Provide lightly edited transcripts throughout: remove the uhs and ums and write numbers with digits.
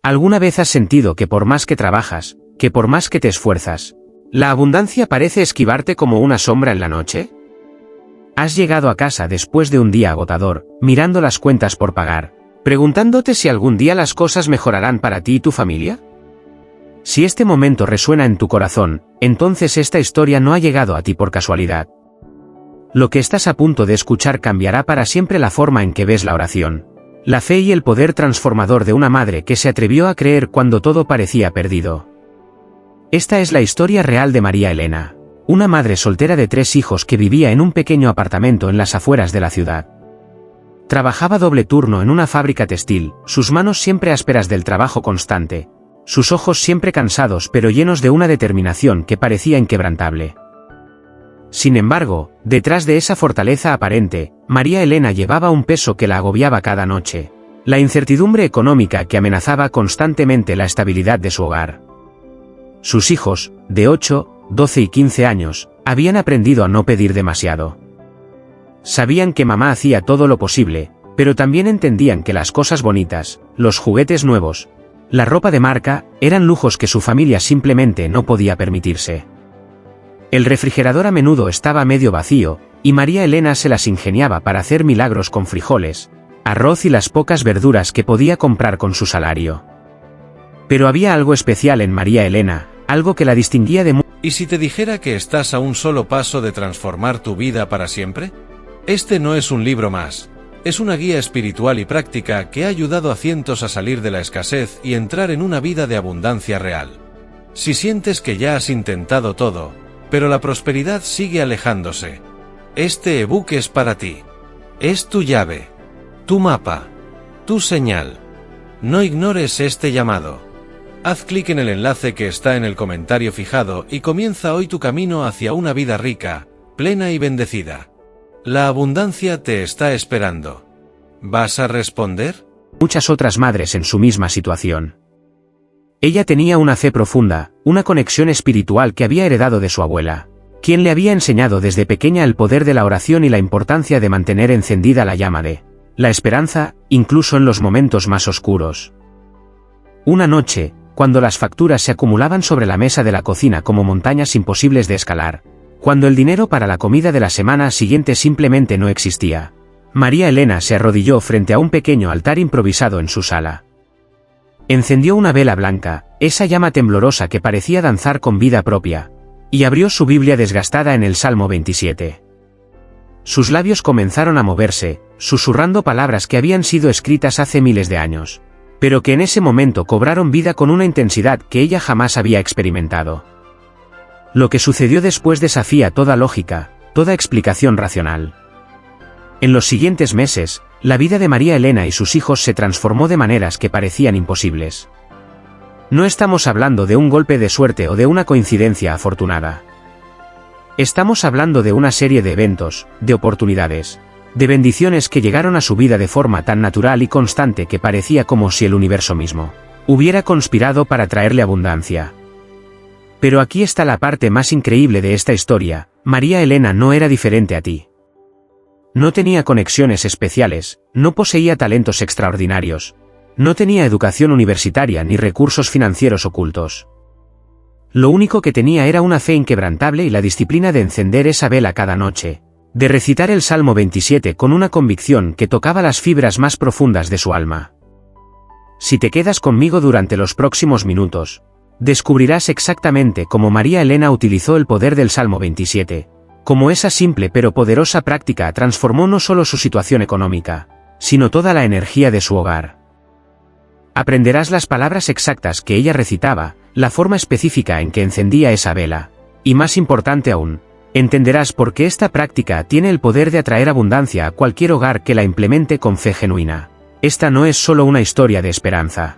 ¿Alguna vez has sentido que por más que trabajas, que por más que te esfuerzas, la abundancia parece esquivarte como una sombra en la noche? ¿Has llegado a casa después de un día agotador, mirando las cuentas por pagar, preguntándote si algún día las cosas mejorarán para ti y tu familia? Si este momento resuena en tu corazón, entonces esta historia no ha llegado a ti por casualidad. Lo que estás a punto de escuchar cambiará para siempre la forma en que ves la oración, la fe y el poder transformador de una madre que se atrevió a creer cuando todo parecía perdido. Esta es la historia real de María Elena, una madre soltera de 3 hijos que vivía en un pequeño apartamento en las afueras de la ciudad. Trabajaba doble turno en una fábrica textil, sus manos siempre ásperas del trabajo constante, sus ojos siempre cansados pero llenos de una determinación que parecía inquebrantable. Sin embargo, detrás de esa fortaleza aparente, María Elena llevaba un peso que la agobiaba cada noche, la incertidumbre económica que amenazaba constantemente la estabilidad de su hogar. Sus hijos, de 8, 12 y 15 años, habían aprendido a no pedir demasiado. Sabían que mamá hacía todo lo posible, pero también entendían que las cosas bonitas, los juguetes nuevos, la ropa de marca, eran lujos que su familia simplemente no podía permitirse. El refrigerador a menudo estaba medio vacío, y María Elena se las ingeniaba para hacer milagros con frijoles, arroz y las pocas verduras que podía comprar con su salario. Pero había algo especial en María Elena, algo que la distinguía de ¿Y si te dijera que estás a un solo paso de transformar tu vida para siempre? Este no es un libro más. Es una guía espiritual y práctica que ha ayudado a cientos a salir de la escasez y entrar en una vida de abundancia real. Si sientes que ya has intentado todo, pero la prosperidad sigue alejándose, este ebook es para ti. Es tu llave, tu mapa, tu señal. No ignores este llamado. Haz clic en el enlace que está en el comentario fijado y comienza hoy tu camino hacia una vida rica, plena y bendecida. La abundancia te está esperando. ¿Vas a responder? Muchas otras madres en su misma situación. Ella tenía una fe profunda, una conexión espiritual que había heredado de su abuela, quien le había enseñado desde pequeña el poder de la oración y la importancia de mantener encendida la llama de la esperanza, incluso en los momentos más oscuros. Una noche, cuando las facturas se acumulaban sobre la mesa de la cocina como montañas imposibles de escalar, cuando el dinero para la comida de la semana siguiente simplemente no existía, María Elena se arrodilló frente a un pequeño altar improvisado en su sala. Encendió una vela blanca, esa llama temblorosa que parecía danzar con vida propia, y abrió su Biblia desgastada en el Salmo 27. Sus labios comenzaron a moverse, susurrando palabras que habían sido escritas hace miles de años, pero que en ese momento cobraron vida con una intensidad que ella jamás había experimentado. Lo que sucedió después desafía toda lógica, toda explicación racional. En los siguientes meses, la vida de María Elena y sus hijos se transformó de maneras que parecían imposibles. No estamos hablando de un golpe de suerte o de una coincidencia afortunada. Estamos hablando de una serie de eventos, de oportunidades, de bendiciones que llegaron a su vida de forma tan natural y constante que parecía como si el universo mismo hubiera conspirado para traerle abundancia. Pero aquí está la parte más increíble de esta historia: María Elena no era diferente a ti. No tenía conexiones especiales, no poseía talentos extraordinarios, no tenía educación universitaria ni recursos financieros ocultos. Lo único que tenía era una fe inquebrantable y la disciplina de encender esa vela cada noche, de recitar el Salmo 27 con una convicción que tocaba las fibras más profundas de su alma. Si te quedas conmigo durante los próximos minutos, descubrirás exactamente cómo María Elena utilizó el poder del Salmo 27, cómo esa simple pero poderosa práctica transformó no solo su situación económica, sino toda la energía de su hogar. Aprenderás las palabras exactas que ella recitaba, la forma específica en que encendía esa vela, y más importante aún, entenderás por qué esta práctica tiene el poder de atraer abundancia a cualquier hogar que la implemente con fe genuina. Esta no es solo una historia de esperanza.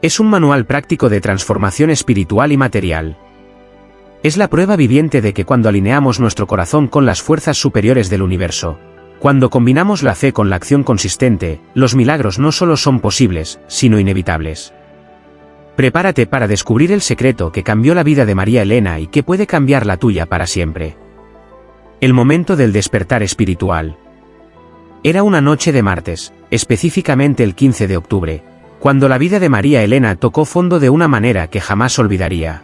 Es un manual práctico de transformación espiritual y material. Es la prueba viviente de que cuando alineamos nuestro corazón con las fuerzas superiores del universo, cuando combinamos la fe con la acción consistente, los milagros no solo son posibles, sino inevitables. Prepárate para descubrir el secreto que cambió la vida de María Elena y que puede cambiar la tuya para siempre. El momento del despertar espiritual. Era una noche de martes, específicamente el 15 de octubre, cuando la vida de María Elena tocó fondo de una manera que jamás olvidaría.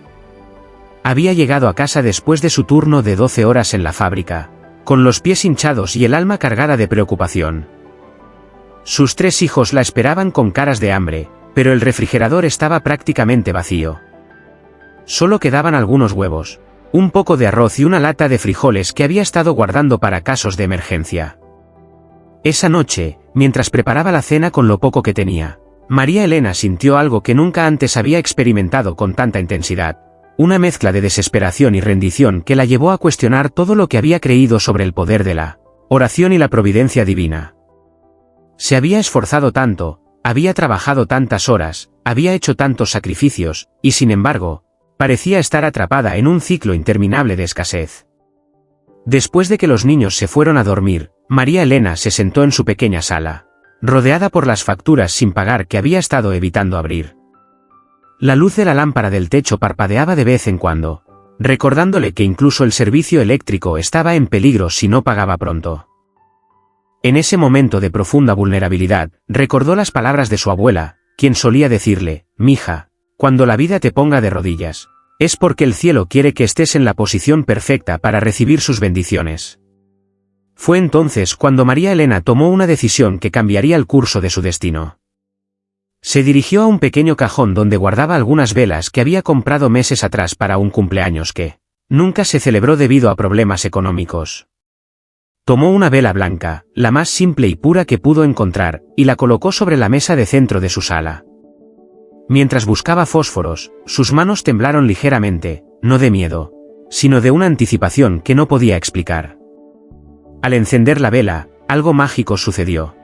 Había llegado a casa después de su turno de 12 horas en la fábrica, con los pies hinchados y el alma cargada de preocupación. Sus 3 hijos la esperaban con caras de hambre, pero el refrigerador estaba prácticamente vacío. Solo quedaban algunos huevos, un poco de arroz y una lata de frijoles que había estado guardando para casos de emergencia. Esa noche, mientras preparaba la cena con lo poco que tenía, María Elena sintió algo que nunca antes había experimentado con tanta intensidad, una mezcla de desesperación y rendición que la llevó a cuestionar todo lo que había creído sobre el poder de la oración y la providencia divina. Se había esforzado tanto, había trabajado tantas horas, había hecho tantos sacrificios, y sin embargo, parecía estar atrapada en un ciclo interminable de escasez. Después de que los niños se fueron a dormir, María Elena se sentó en su pequeña sala, rodeada por las facturas sin pagar que había estado evitando abrir. La luz de la lámpara del techo parpadeaba de vez en cuando, recordándole que incluso el servicio eléctrico estaba en peligro si no pagaba pronto. En ese momento de profunda vulnerabilidad, recordó las palabras de su abuela, quien solía decirle: «Mija, cuando la vida te ponga de rodillas, es porque el cielo quiere que estés en la posición perfecta para recibir sus bendiciones». Fue entonces cuando María Elena tomó una decisión que cambiaría el curso de su destino. Se dirigió a un pequeño cajón donde guardaba algunas velas que había comprado meses atrás para un cumpleaños que nunca se celebró debido a problemas económicos. Tomó una vela blanca, la más simple y pura que pudo encontrar, y la colocó sobre la mesa de centro de su sala. Mientras buscaba fósforos, sus manos temblaron ligeramente, no de miedo, sino de una anticipación que no podía explicar. Al encender la vela, algo mágico sucedió.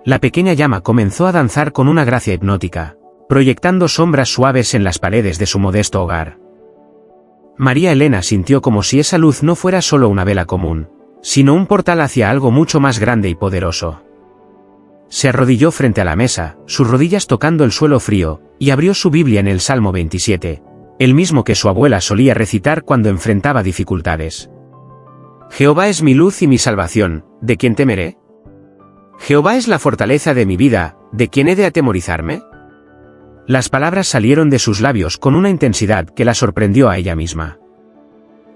La pequeña llama comenzó a danzar con una gracia hipnótica, proyectando sombras suaves en las paredes de su modesto hogar. María Elena sintió como si esa luz no fuera solo una vela común, sino un portal hacia algo mucho más grande y poderoso. Se arrodilló frente a la mesa, sus rodillas tocando el suelo frío, y abrió su Biblia en el Salmo 27, el mismo que su abuela solía recitar cuando enfrentaba dificultades. Jehová es mi luz y mi salvación, ¿de quién temeré? Jehová es la fortaleza de mi vida, ¿de quién he de atemorizarme? Las palabras salieron de sus labios con una intensidad que la sorprendió a ella misma.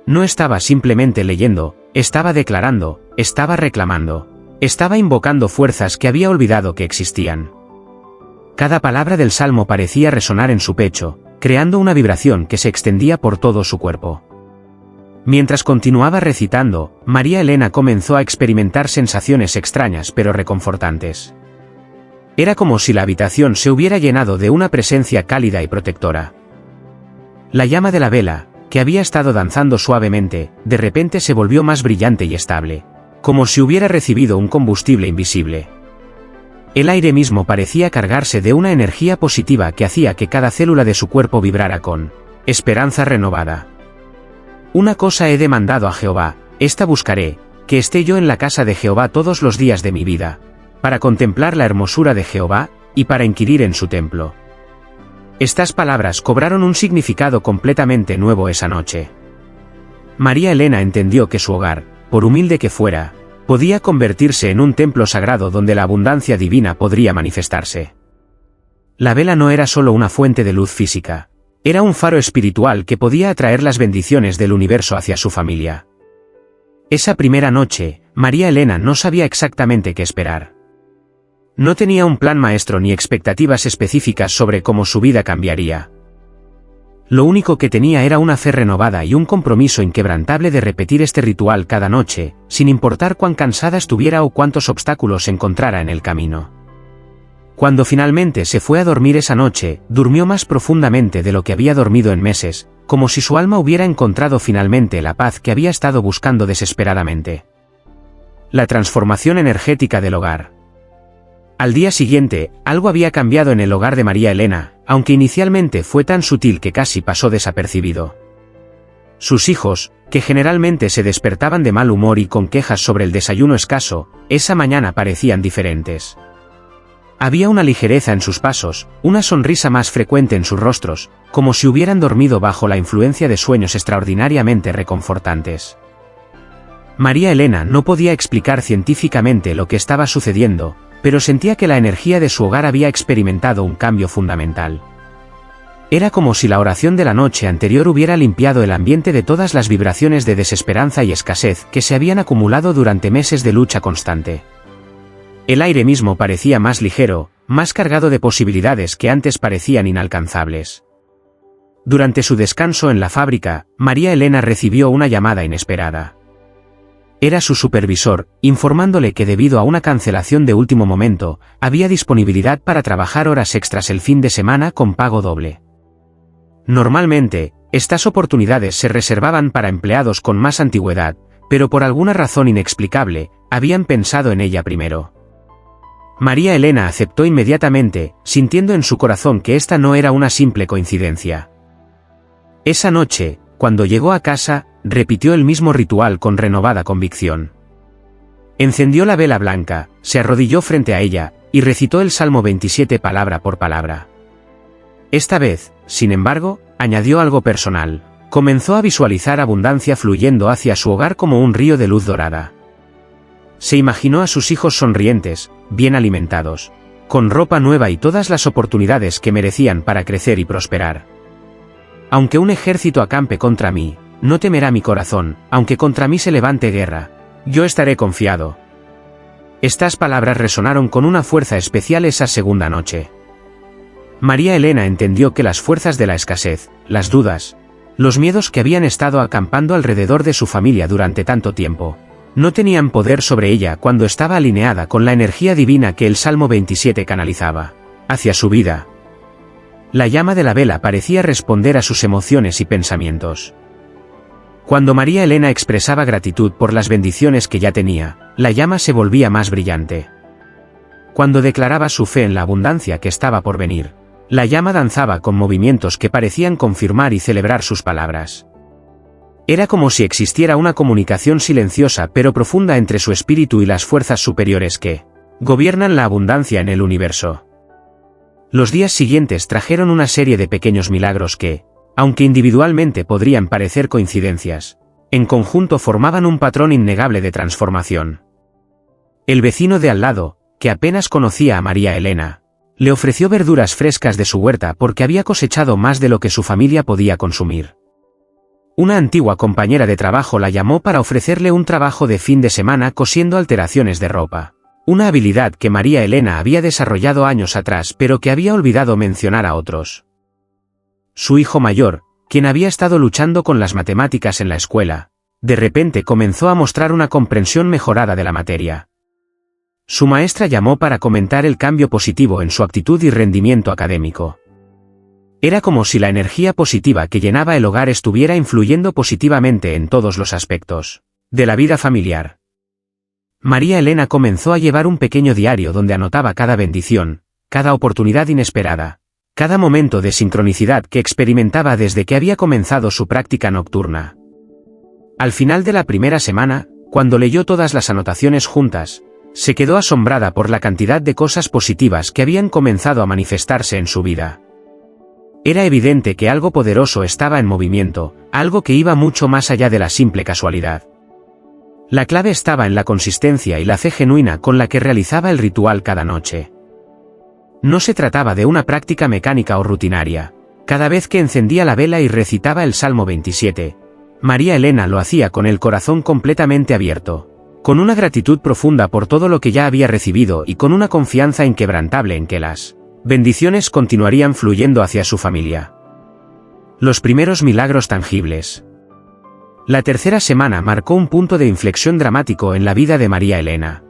No estaba simplemente leyendo, estaba declarando, estaba reclamando, estaba invocando fuerzas que había olvidado que existían. Cada palabra del salmo parecía resonar en su pecho, creando una vibración que se extendía por todo su cuerpo. Mientras continuaba recitando, María Elena comenzó a experimentar sensaciones extrañas pero reconfortantes. Era como si la habitación se hubiera llenado de una presencia cálida y protectora. La llama de la vela, que había estado danzando suavemente, de repente se volvió más brillante y estable, como si hubiera recibido un combustible invisible. El aire mismo parecía cargarse de una energía positiva que hacía que cada célula de su cuerpo vibrara con esperanza renovada. Una cosa he demandado a Jehová, esta buscaré, que esté yo en la casa de Jehová todos los días de mi vida, para contemplar la hermosura de Jehová, y para inquirir en su templo. Estas palabras cobraron un significado completamente nuevo esa noche. María Elena entendió que su hogar, por humilde que fuera, podía convertirse en un templo sagrado donde la abundancia divina podría manifestarse. La vela no era solo una fuente de luz física, era un faro espiritual que podía atraer las bendiciones del universo hacia su familia. Esa primera noche, María Elena no sabía exactamente qué esperar. No tenía un plan maestro ni expectativas específicas sobre cómo su vida cambiaría. Lo único que tenía era una fe renovada y un compromiso inquebrantable de repetir este ritual cada noche, sin importar cuán cansada estuviera o cuántos obstáculos encontrara en el camino. Cuando finalmente se fue a dormir esa noche, durmió más profundamente de lo que había dormido en meses, como si su alma hubiera encontrado finalmente la paz que había estado buscando desesperadamente. La transformación energética del hogar. Al día siguiente, algo había cambiado en el hogar de María Elena, aunque inicialmente fue tan sutil que casi pasó desapercibido. Sus hijos, que generalmente se despertaban de mal humor y con quejas sobre el desayuno escaso, esa mañana parecían diferentes. Había una ligereza en sus pasos, una sonrisa más frecuente en sus rostros, como si hubieran dormido bajo la influencia de sueños extraordinariamente reconfortantes. María Elena no podía explicar científicamente lo que estaba sucediendo, pero sentía que la energía de su hogar había experimentado un cambio fundamental. Era como si la oración de la noche anterior hubiera limpiado el ambiente de todas las vibraciones de desesperanza y escasez que se habían acumulado durante meses de lucha constante. El aire mismo parecía más ligero, más cargado de posibilidades que antes parecían inalcanzables. Durante su descanso en la fábrica, María Elena recibió una llamada inesperada. Era su supervisor, informándole que debido a una cancelación de último momento, había disponibilidad para trabajar horas extras el fin de semana con pago doble. Normalmente, estas oportunidades se reservaban para empleados con más antigüedad, pero por alguna razón inexplicable, habían pensado en ella primero. María Elena aceptó inmediatamente, sintiendo en su corazón que esta no era una simple coincidencia. Esa noche, cuando llegó a casa, repitió el mismo ritual con renovada convicción. Encendió la vela blanca, se arrodilló frente a ella, y recitó el Salmo 27 palabra por palabra. Esta vez, sin embargo, añadió algo personal. Comenzó a visualizar abundancia fluyendo hacia su hogar como un río de luz dorada. Se imaginó a sus hijos sonrientes, bien alimentados, con ropa nueva y todas las oportunidades que merecían para crecer y prosperar. Aunque un ejército acampe contra mí, no temerá mi corazón, aunque contra mí se levante guerra, yo estaré confiado. Estas palabras resonaron con una fuerza especial esa segunda noche. María Elena entendió que las fuerzas de la escasez, las dudas, los miedos que habían estado acampando alrededor de su familia durante tanto tiempo, no tenían poder sobre ella cuando estaba alineada con la energía divina que el Salmo 27 canalizaba hacia su vida. La llama de la vela parecía responder a sus emociones y pensamientos. Cuando María Elena expresaba gratitud por las bendiciones que ya tenía, la llama se volvía más brillante. Cuando declaraba su fe en la abundancia que estaba por venir, la llama danzaba con movimientos que parecían confirmar y celebrar sus palabras. Era como si existiera una comunicación silenciosa pero profunda entre su espíritu y las fuerzas superiores que gobiernan la abundancia en el universo. Los días siguientes trajeron una serie de pequeños milagros que, aunque individualmente podrían parecer coincidencias, en conjunto formaban un patrón innegable de transformación. El vecino de al lado, que apenas conocía a María Elena, le ofreció verduras frescas de su huerta porque había cosechado más de lo que su familia podía consumir. Una antigua compañera de trabajo la llamó para ofrecerle un trabajo de fin de semana cosiendo alteraciones de ropa, una habilidad que María Elena había desarrollado años atrás pero que había olvidado mencionar a otros. Su hijo mayor, quien había estado luchando con las matemáticas en la escuela, de repente comenzó a mostrar una comprensión mejorada de la materia. Su maestra llamó para comentar el cambio positivo en su actitud y rendimiento académico. Era como si la energía positiva que llenaba el hogar estuviera influyendo positivamente en todos los aspectos de la vida familiar. María Elena comenzó a llevar un pequeño diario donde anotaba cada bendición, cada oportunidad inesperada, cada momento de sincronicidad que experimentaba desde que había comenzado su práctica nocturna. Al final de la primera semana, cuando leyó todas las anotaciones juntas, se quedó asombrada por la cantidad de cosas positivas que habían comenzado a manifestarse en su vida. Era evidente que algo poderoso estaba en movimiento, algo que iba mucho más allá de la simple casualidad. La clave estaba en la consistencia y la fe genuina con la que realizaba el ritual cada noche. No se trataba de una práctica mecánica o rutinaria. Cada vez que encendía la vela y recitaba el Salmo 27, María Elena lo hacía con el corazón completamente abierto, con una gratitud profunda por todo lo que ya había recibido y con una confianza inquebrantable en que las bendiciones continuarían fluyendo hacia su familia. Los primeros milagros tangibles. La tercera semana marcó un punto de inflexión dramático en la vida de María Elena.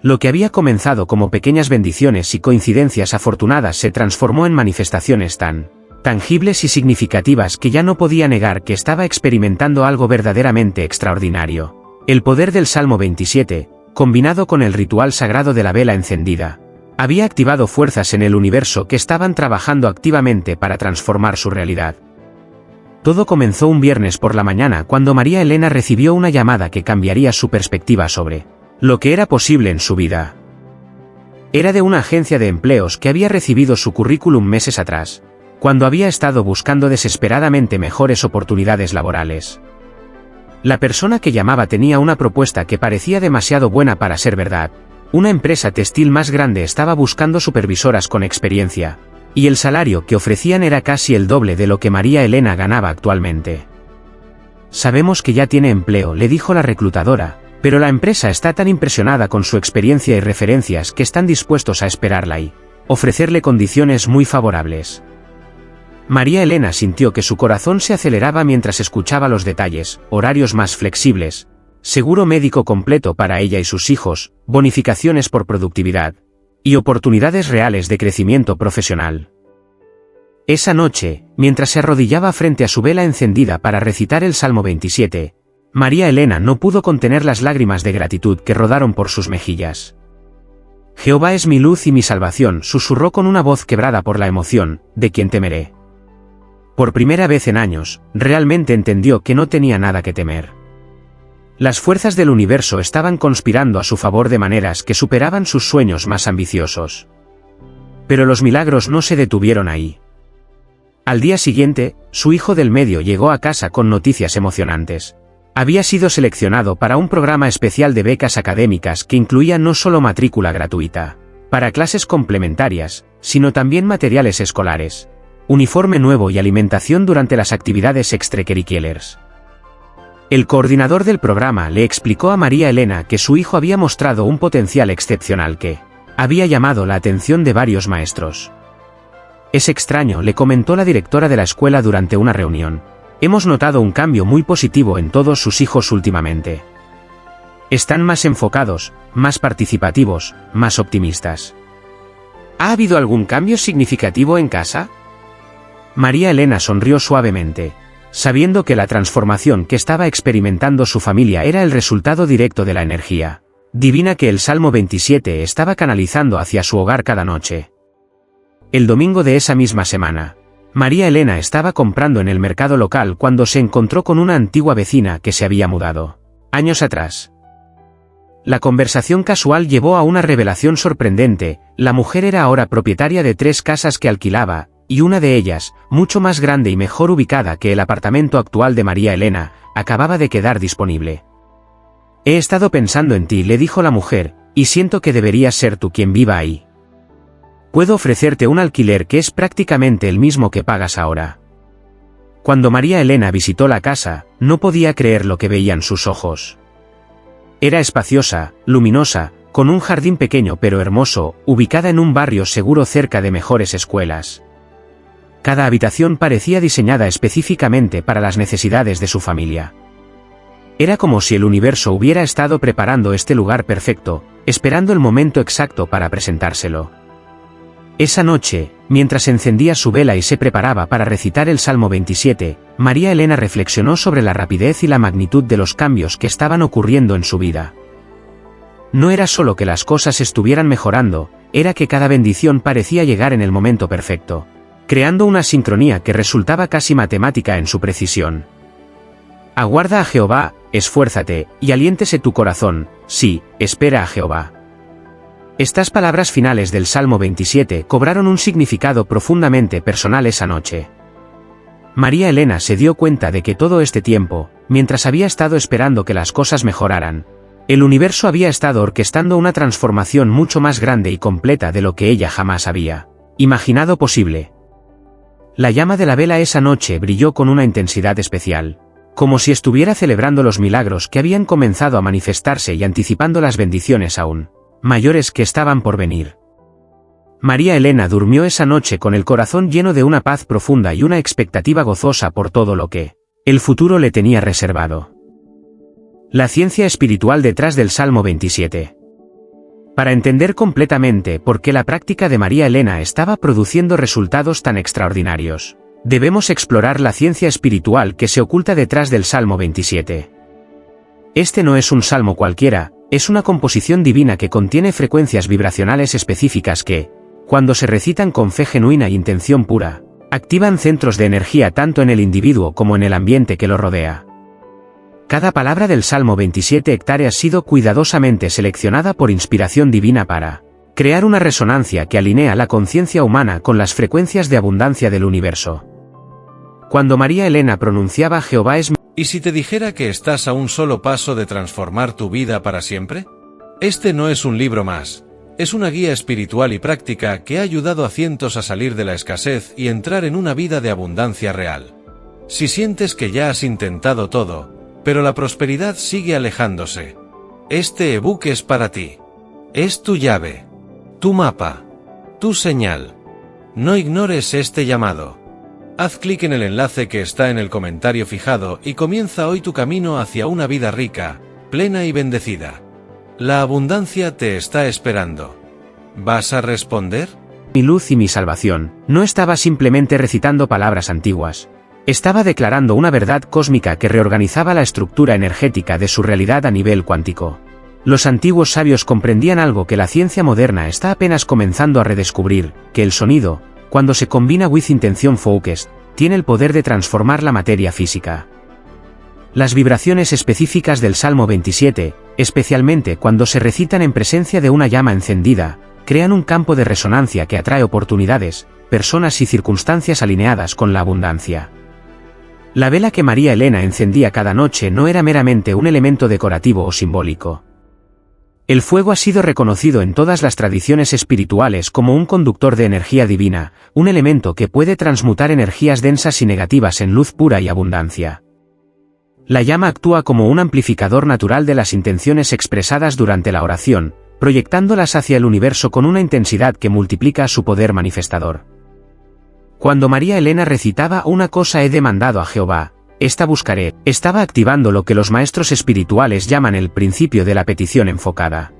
Lo que había comenzado como pequeñas bendiciones y coincidencias afortunadas se transformó en manifestaciones tan tangibles y significativas que ya no podía negar que estaba experimentando algo verdaderamente extraordinario. El poder del Salmo 27, combinado con el ritual sagrado de la vela encendida, había activado fuerzas en el universo que estaban trabajando activamente para transformar su realidad. Todo comenzó un viernes por la mañana cuando María Elena recibió una llamada que cambiaría su perspectiva sobre lo que era posible en su vida. Era de una agencia de empleos que había recibido su currículum meses atrás, cuando había estado buscando desesperadamente mejores oportunidades laborales. La persona que llamaba tenía una propuesta que parecía demasiado buena para ser verdad, una empresa textil más grande estaba buscando supervisoras con experiencia, y el salario que ofrecían era casi el doble de lo que María Elena ganaba actualmente. Sabemos que ya tiene empleo, le dijo la reclutadora, pero la empresa está tan impresionada con su experiencia y referencias que están dispuestos a esperarla y ofrecerle condiciones muy favorables. María Elena sintió que su corazón se aceleraba mientras escuchaba los detalles: horarios más flexibles, seguro médico completo para ella y sus hijos, bonificaciones por productividad, y oportunidades reales de crecimiento profesional. Esa noche, mientras se arrodillaba frente a su vela encendida para recitar el Salmo 27, María Elena no pudo contener las lágrimas de gratitud que rodaron por sus mejillas. Jehová es mi luz y mi salvación, susurró con una voz quebrada por la emoción: ¿de quién temeré? Por primera vez en años, realmente entendió que no tenía nada que temer. Las fuerzas del universo estaban conspirando a su favor de maneras que superaban sus sueños más ambiciosos. Pero los milagros no se detuvieron ahí. Al día siguiente, su hijo del medio llegó a casa con noticias emocionantes. Había sido seleccionado para un programa especial de becas académicas que incluía no solo matrícula gratuita para clases complementarias, sino también materiales escolares, uniforme nuevo y alimentación durante las actividades extracurriculares. El coordinador del programa le explicó a María Elena que su hijo había mostrado un potencial excepcional que había llamado la atención de varios maestros. Es extraño, le comentó la directora de la escuela durante una reunión. Hemos notado un cambio muy positivo en todos sus hijos últimamente. Están más enfocados, más participativos, más optimistas. ¿Ha habido algún cambio significativo en casa? María Elena sonrió suavemente, sabiendo que la transformación que estaba experimentando su familia era el resultado directo de la energía divina que el Salmo 27 estaba canalizando hacia su hogar cada noche. El domingo de esa misma semana, María Elena estaba comprando en el mercado local cuando se encontró con una antigua vecina que se había mudado años atrás. La conversación casual llevó a una revelación sorprendente: la mujer era ahora propietaria de 3 casas que alquilaba, y una de ellas, mucho más grande y mejor ubicada que el apartamento actual de María Elena, acababa de quedar disponible. He estado pensando en ti, le dijo la mujer, y siento que deberías ser tú quien viva ahí. Puedo ofrecerte un alquiler que es prácticamente el mismo que pagas ahora. Cuando María Elena visitó la casa, no podía creer lo que veían sus ojos. Era espaciosa, luminosa, con un jardín pequeño pero hermoso, ubicada en un barrio seguro cerca de mejores escuelas. Cada habitación parecía diseñada específicamente para las necesidades de su familia. Era como si el universo hubiera estado preparando este lugar perfecto, esperando el momento exacto para presentárselo. Esa noche, mientras encendía su vela y se preparaba para recitar el Salmo 27, María Elena reflexionó sobre la rapidez y la magnitud de los cambios que estaban ocurriendo en su vida. No era solo que las cosas estuvieran mejorando, era que cada bendición parecía llegar en el momento perfecto, creando una sincronía que resultaba casi matemática en su precisión. Aguarda a Jehová, esfuérzate, y aliéntese tu corazón, sí, espera a Jehová. Estas palabras finales del Salmo 27 cobraron un significado profundamente personal esa noche. María Elena se dio cuenta de que todo este tiempo, mientras había estado esperando que las cosas mejoraran, el universo había estado orquestando una transformación mucho más grande y completa de lo que ella jamás había imaginado posible. La llama de la vela esa noche brilló con una intensidad especial, como si estuviera celebrando los milagros que habían comenzado a manifestarse y anticipando las bendiciones aún mayores que estaban por venir. María Elena durmió esa noche con el corazón lleno de una paz profunda y una expectativa gozosa por todo lo que el futuro le tenía reservado. La ciencia espiritual detrás del Salmo 27. Para entender completamente por qué la práctica de María Elena estaba produciendo resultados tan extraordinarios, debemos explorar la ciencia espiritual que se oculta detrás del Salmo 27. Este no es un salmo cualquiera, es una composición divina que contiene frecuencias vibracionales específicas que, cuando se recitan con fe genuina e intención pura, activan centros de energía tanto en el individuo como en el ambiente que lo rodea. Cada palabra del Salmo 27 ha sido cuidadosamente seleccionada por inspiración divina para crear una resonancia que alinea la conciencia humana con las frecuencias de abundancia del universo. Cuando María Elena pronunciaba Jehová es mi... ¿Y si te dijera que estás a un solo paso de transformar tu vida para siempre? Este no es un libro más. Es una guía espiritual y práctica que ha ayudado a cientos a salir de la escasez y entrar en una vida de abundancia real. Si sientes que ya has intentado todo, pero la prosperidad sigue alejándose, este ebook es para ti. Es tu llave, tu mapa, tu señal. No ignores este llamado. Haz clic en el enlace que está en el comentario fijado y comienza hoy tu camino hacia una vida rica, plena y bendecida. La abundancia te está esperando. ¿Vas a responder? Mi luz y mi salvación. No estaba simplemente recitando palabras antiguas. Estaba declarando una verdad cósmica que reorganizaba la estructura energética de su realidad a nivel cuántico. Los antiguos sabios comprendían algo que la ciencia moderna está apenas comenzando a redescubrir, que el sonido, cuando se combina with intención focused, tiene el poder de transformar la materia física. Las vibraciones específicas del Salmo 27, especialmente cuando se recitan en presencia de una llama encendida, crean un campo de resonancia que atrae oportunidades, personas y circunstancias alineadas con la abundancia. La vela que María Elena encendía cada noche no era meramente un elemento decorativo o simbólico. El fuego ha sido reconocido en todas las tradiciones espirituales como un conductor de energía divina, un elemento que puede transmutar energías densas y negativas en luz pura y abundancia. La llama actúa como un amplificador natural de las intenciones expresadas durante la oración, proyectándolas hacia el universo con una intensidad que multiplica su poder manifestador. Cuando María Elena recitaba "Una cosa he demandado a Jehová, esta buscaré", estaba activando lo que los maestros espirituales llaman el principio de la petición enfocada.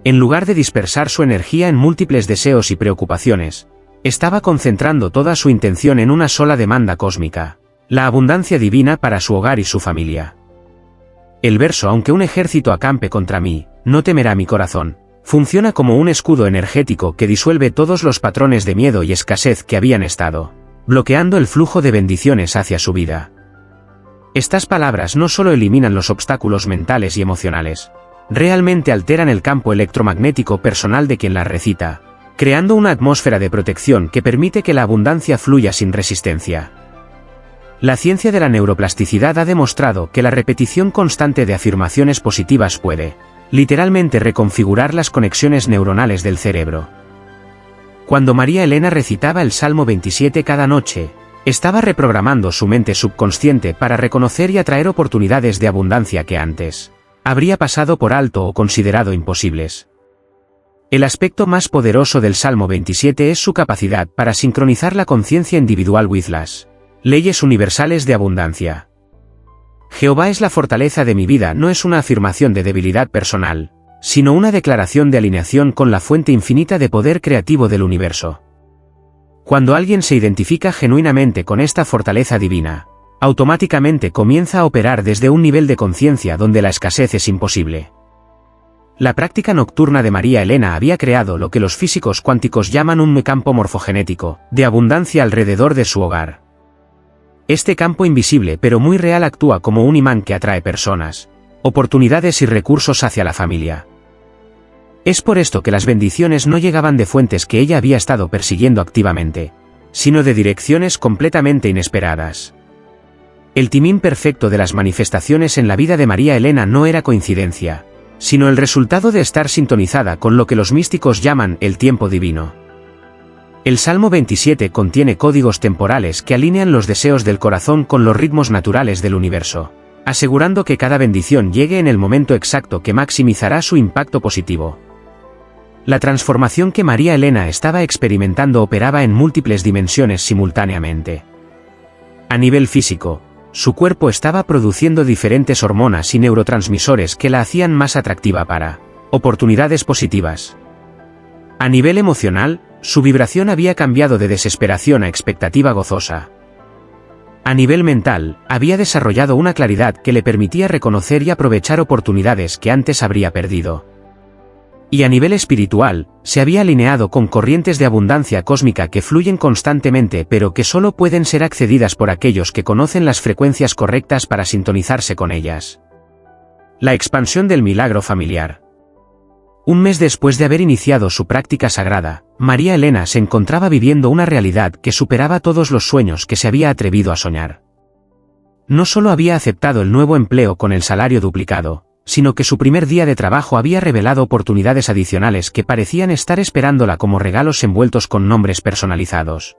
En lugar de dispersar su energía en múltiples deseos y preocupaciones, estaba concentrando toda su intención en una sola demanda cósmica: la abundancia divina para su hogar y su familia. El verso "aunque un ejército acampe contra mí, no temerá mi corazón", funciona como un escudo energético que disuelve todos los patrones de miedo y escasez que habían estado bloqueando el flujo de bendiciones hacia su vida. Estas palabras no solo eliminan los obstáculos mentales y emocionales, realmente alteran el campo electromagnético personal de quien las recita, creando una atmósfera de protección que permite que la abundancia fluya sin resistencia. La ciencia de la neuroplasticidad ha demostrado que la repetición constante de afirmaciones positivas puede, literalmente, reconfigurar las conexiones neuronales del cerebro. Cuando María Elena recitaba el Salmo 27 cada noche, estaba reprogramando su mente subconsciente para reconocer y atraer oportunidades de abundancia que antes habría pasado por alto o considerado imposibles. El aspecto más poderoso del Salmo 27 es su capacidad para sincronizar la conciencia individual with las leyes universales de abundancia. Jehová es la fortaleza de mi vida no es una afirmación de debilidad personal, sino una declaración de alineación con la fuente infinita de poder creativo del universo. Cuando alguien se identifica genuinamente con esta fortaleza divina, automáticamente comienza a operar desde un nivel de conciencia donde la escasez es imposible. La práctica nocturna de María Elena había creado lo que los físicos cuánticos llaman un campo morfogenético de abundancia alrededor de su hogar. Este campo invisible pero muy real actúa como un imán que atrae personas, oportunidades y recursos hacia la familia. Es por esto que las bendiciones no llegaban de fuentes que ella había estado persiguiendo activamente, sino de direcciones completamente inesperadas. El timing perfecto de las manifestaciones en la vida de María Elena no era coincidencia, sino el resultado de estar sintonizada con lo que los místicos llaman el tiempo divino. El Salmo 27 contiene códigos temporales que alinean los deseos del corazón con los ritmos naturales del universo, asegurando que cada bendición llegue en el momento exacto que maximizará su impacto positivo. La transformación que María Elena estaba experimentando operaba en múltiples dimensiones simultáneamente. A nivel físico, su cuerpo estaba produciendo diferentes hormonas y neurotransmisores que la hacían más atractiva para oportunidades positivas. A nivel emocional, su vibración había cambiado de desesperación a expectativa gozosa. A nivel mental, había desarrollado una claridad que le permitía reconocer y aprovechar oportunidades que antes habría perdido. Y a nivel espiritual, se había alineado con corrientes de abundancia cósmica que fluyen constantemente pero que solo pueden ser accedidas por aquellos que conocen las frecuencias correctas para sintonizarse con ellas. La expansión del milagro familiar. Un mes después de haber iniciado su práctica sagrada, María Elena se encontraba viviendo una realidad que superaba todos los sueños que se había atrevido a soñar. No solo había aceptado el nuevo empleo con el salario duplicado, sino que su primer día de trabajo había revelado oportunidades adicionales que parecían estar esperándola como regalos envueltos con nombres personalizados.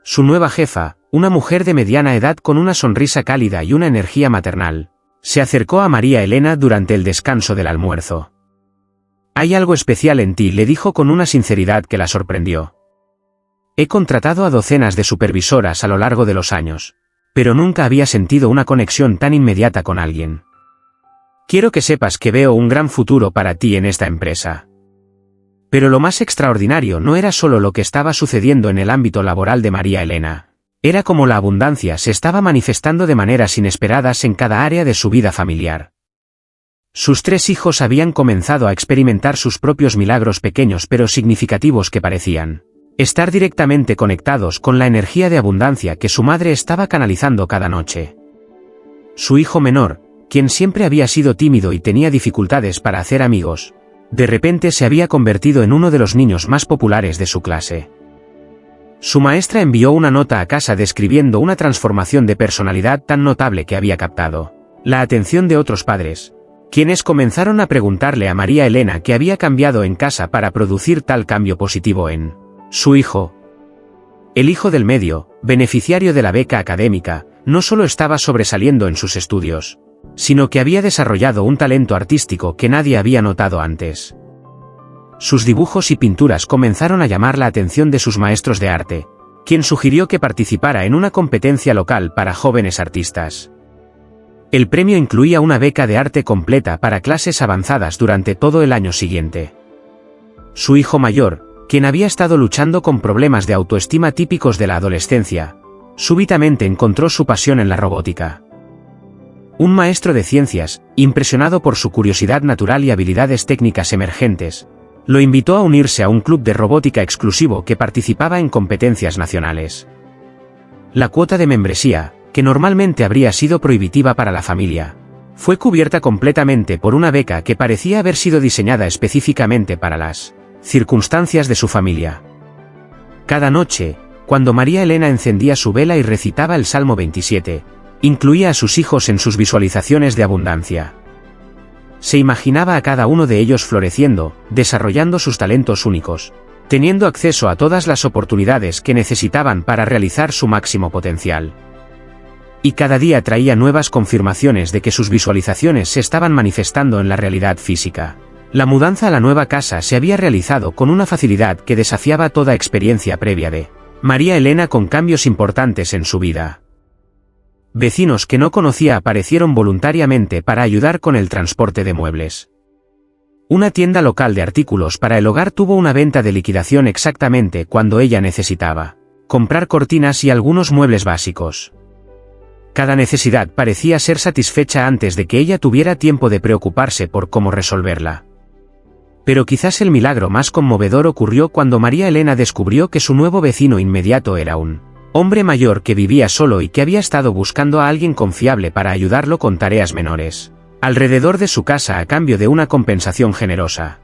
Su nueva jefa, una mujer de mediana edad con una sonrisa cálida y una energía maternal, se acercó a María Elena durante el descanso del almuerzo. «Hay algo especial en ti», le dijo con una sinceridad que la sorprendió. «He contratado a docenas de supervisoras a lo largo de los años, pero nunca había sentido una conexión tan inmediata con alguien. Quiero que sepas que veo un gran futuro para ti en esta empresa». Pero lo más extraordinario no era solo lo que estaba sucediendo en el ámbito laboral de María Elena. Era como la abundancia se estaba manifestando de maneras inesperadas en cada área de su vida familiar. Sus 3 hijos habían comenzado a experimentar sus propios milagros pequeños pero significativos que parecían estar directamente conectados con la energía de abundancia que su madre estaba canalizando cada noche. Su hijo menor, quien siempre había sido tímido y tenía dificultades para hacer amigos, de repente se había convertido en uno de los niños más populares de su clase. Su maestra envió una nota a casa describiendo una transformación de personalidad tan notable que había captado la atención de otros padres, quienes comenzaron a preguntarle a María Elena qué había cambiado en casa para producir tal cambio positivo en su hijo. El hijo del medio, beneficiario de la beca académica, no solo estaba sobresaliendo en sus estudios, sino que había desarrollado un talento artístico que nadie había notado antes. Sus dibujos y pinturas comenzaron a llamar la atención de sus maestros de arte, quien sugirió que participara en una competencia local para jóvenes artistas. El premio incluía una beca de arte completa para clases avanzadas durante todo el año siguiente. Su hijo mayor, quien había estado luchando con problemas de autoestima típicos de la adolescencia, súbitamente encontró su pasión en la robótica. Un maestro de ciencias, impresionado por su curiosidad natural y habilidades técnicas emergentes, lo invitó a unirse a un club de robótica exclusivo que participaba en competencias nacionales. La cuota de membresía, que normalmente habría sido prohibitiva para la familia, fue cubierta completamente por una beca que parecía haber sido diseñada específicamente para las circunstancias de su familia. Cada noche, cuando María Elena encendía su vela y recitaba el Salmo 27, incluía a sus hijos en sus visualizaciones de abundancia. Se imaginaba a cada uno de ellos floreciendo, desarrollando sus talentos únicos, teniendo acceso a todas las oportunidades que necesitaban para realizar su máximo potencial. Y cada día traía nuevas confirmaciones de que sus visualizaciones se estaban manifestando en la realidad física. La mudanza a la nueva casa se había realizado con una facilidad que desafiaba toda experiencia previa de María Elena con cambios importantes en su vida. Vecinos que no conocía aparecieron voluntariamente para ayudar con el transporte de muebles. Una tienda local de artículos para el hogar tuvo una venta de liquidación exactamente cuando ella necesitaba comprar cortinas y algunos muebles básicos. Cada necesidad parecía ser satisfecha antes de que ella tuviera tiempo de preocuparse por cómo resolverla. Pero quizás el milagro más conmovedor ocurrió cuando María Elena descubrió que su nuevo vecino inmediato era un hombre mayor que vivía solo y que había estado buscando a alguien confiable para ayudarlo con tareas menores alrededor de su casa a cambio de una compensación generosa.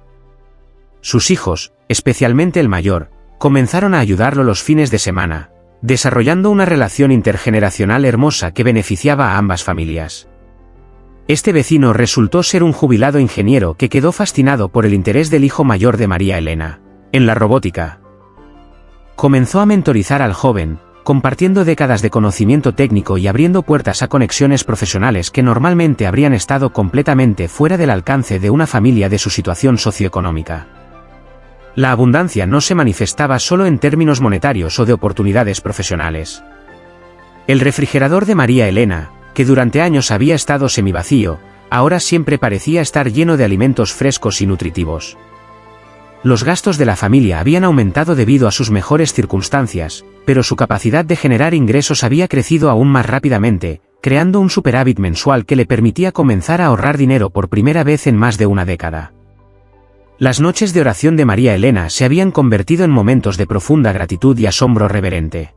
Sus hijos, especialmente el mayor, comenzaron a ayudarlo los fines de semana, desarrollando una relación intergeneracional hermosa que beneficiaba a ambas familias. Este vecino resultó ser un jubilado ingeniero que quedó fascinado por el interés del hijo mayor de María Elena en la robótica. Comenzó a mentorizar al joven, compartiendo décadas de conocimiento técnico y abriendo puertas a conexiones profesionales que normalmente habrían estado completamente fuera del alcance de una familia de su situación socioeconómica. La abundancia no se manifestaba solo en términos monetarios o de oportunidades profesionales. El refrigerador de María Elena, que durante años había estado semivacío, ahora siempre parecía estar lleno de alimentos frescos y nutritivos. Los gastos de la familia habían aumentado debido a sus mejores circunstancias, pero su capacidad de generar ingresos había crecido aún más rápidamente, creando un superávit mensual que le permitía comenzar a ahorrar dinero por primera vez en más de una década. Las noches de oración de María Elena se habían convertido en momentos de profunda gratitud y asombro reverente.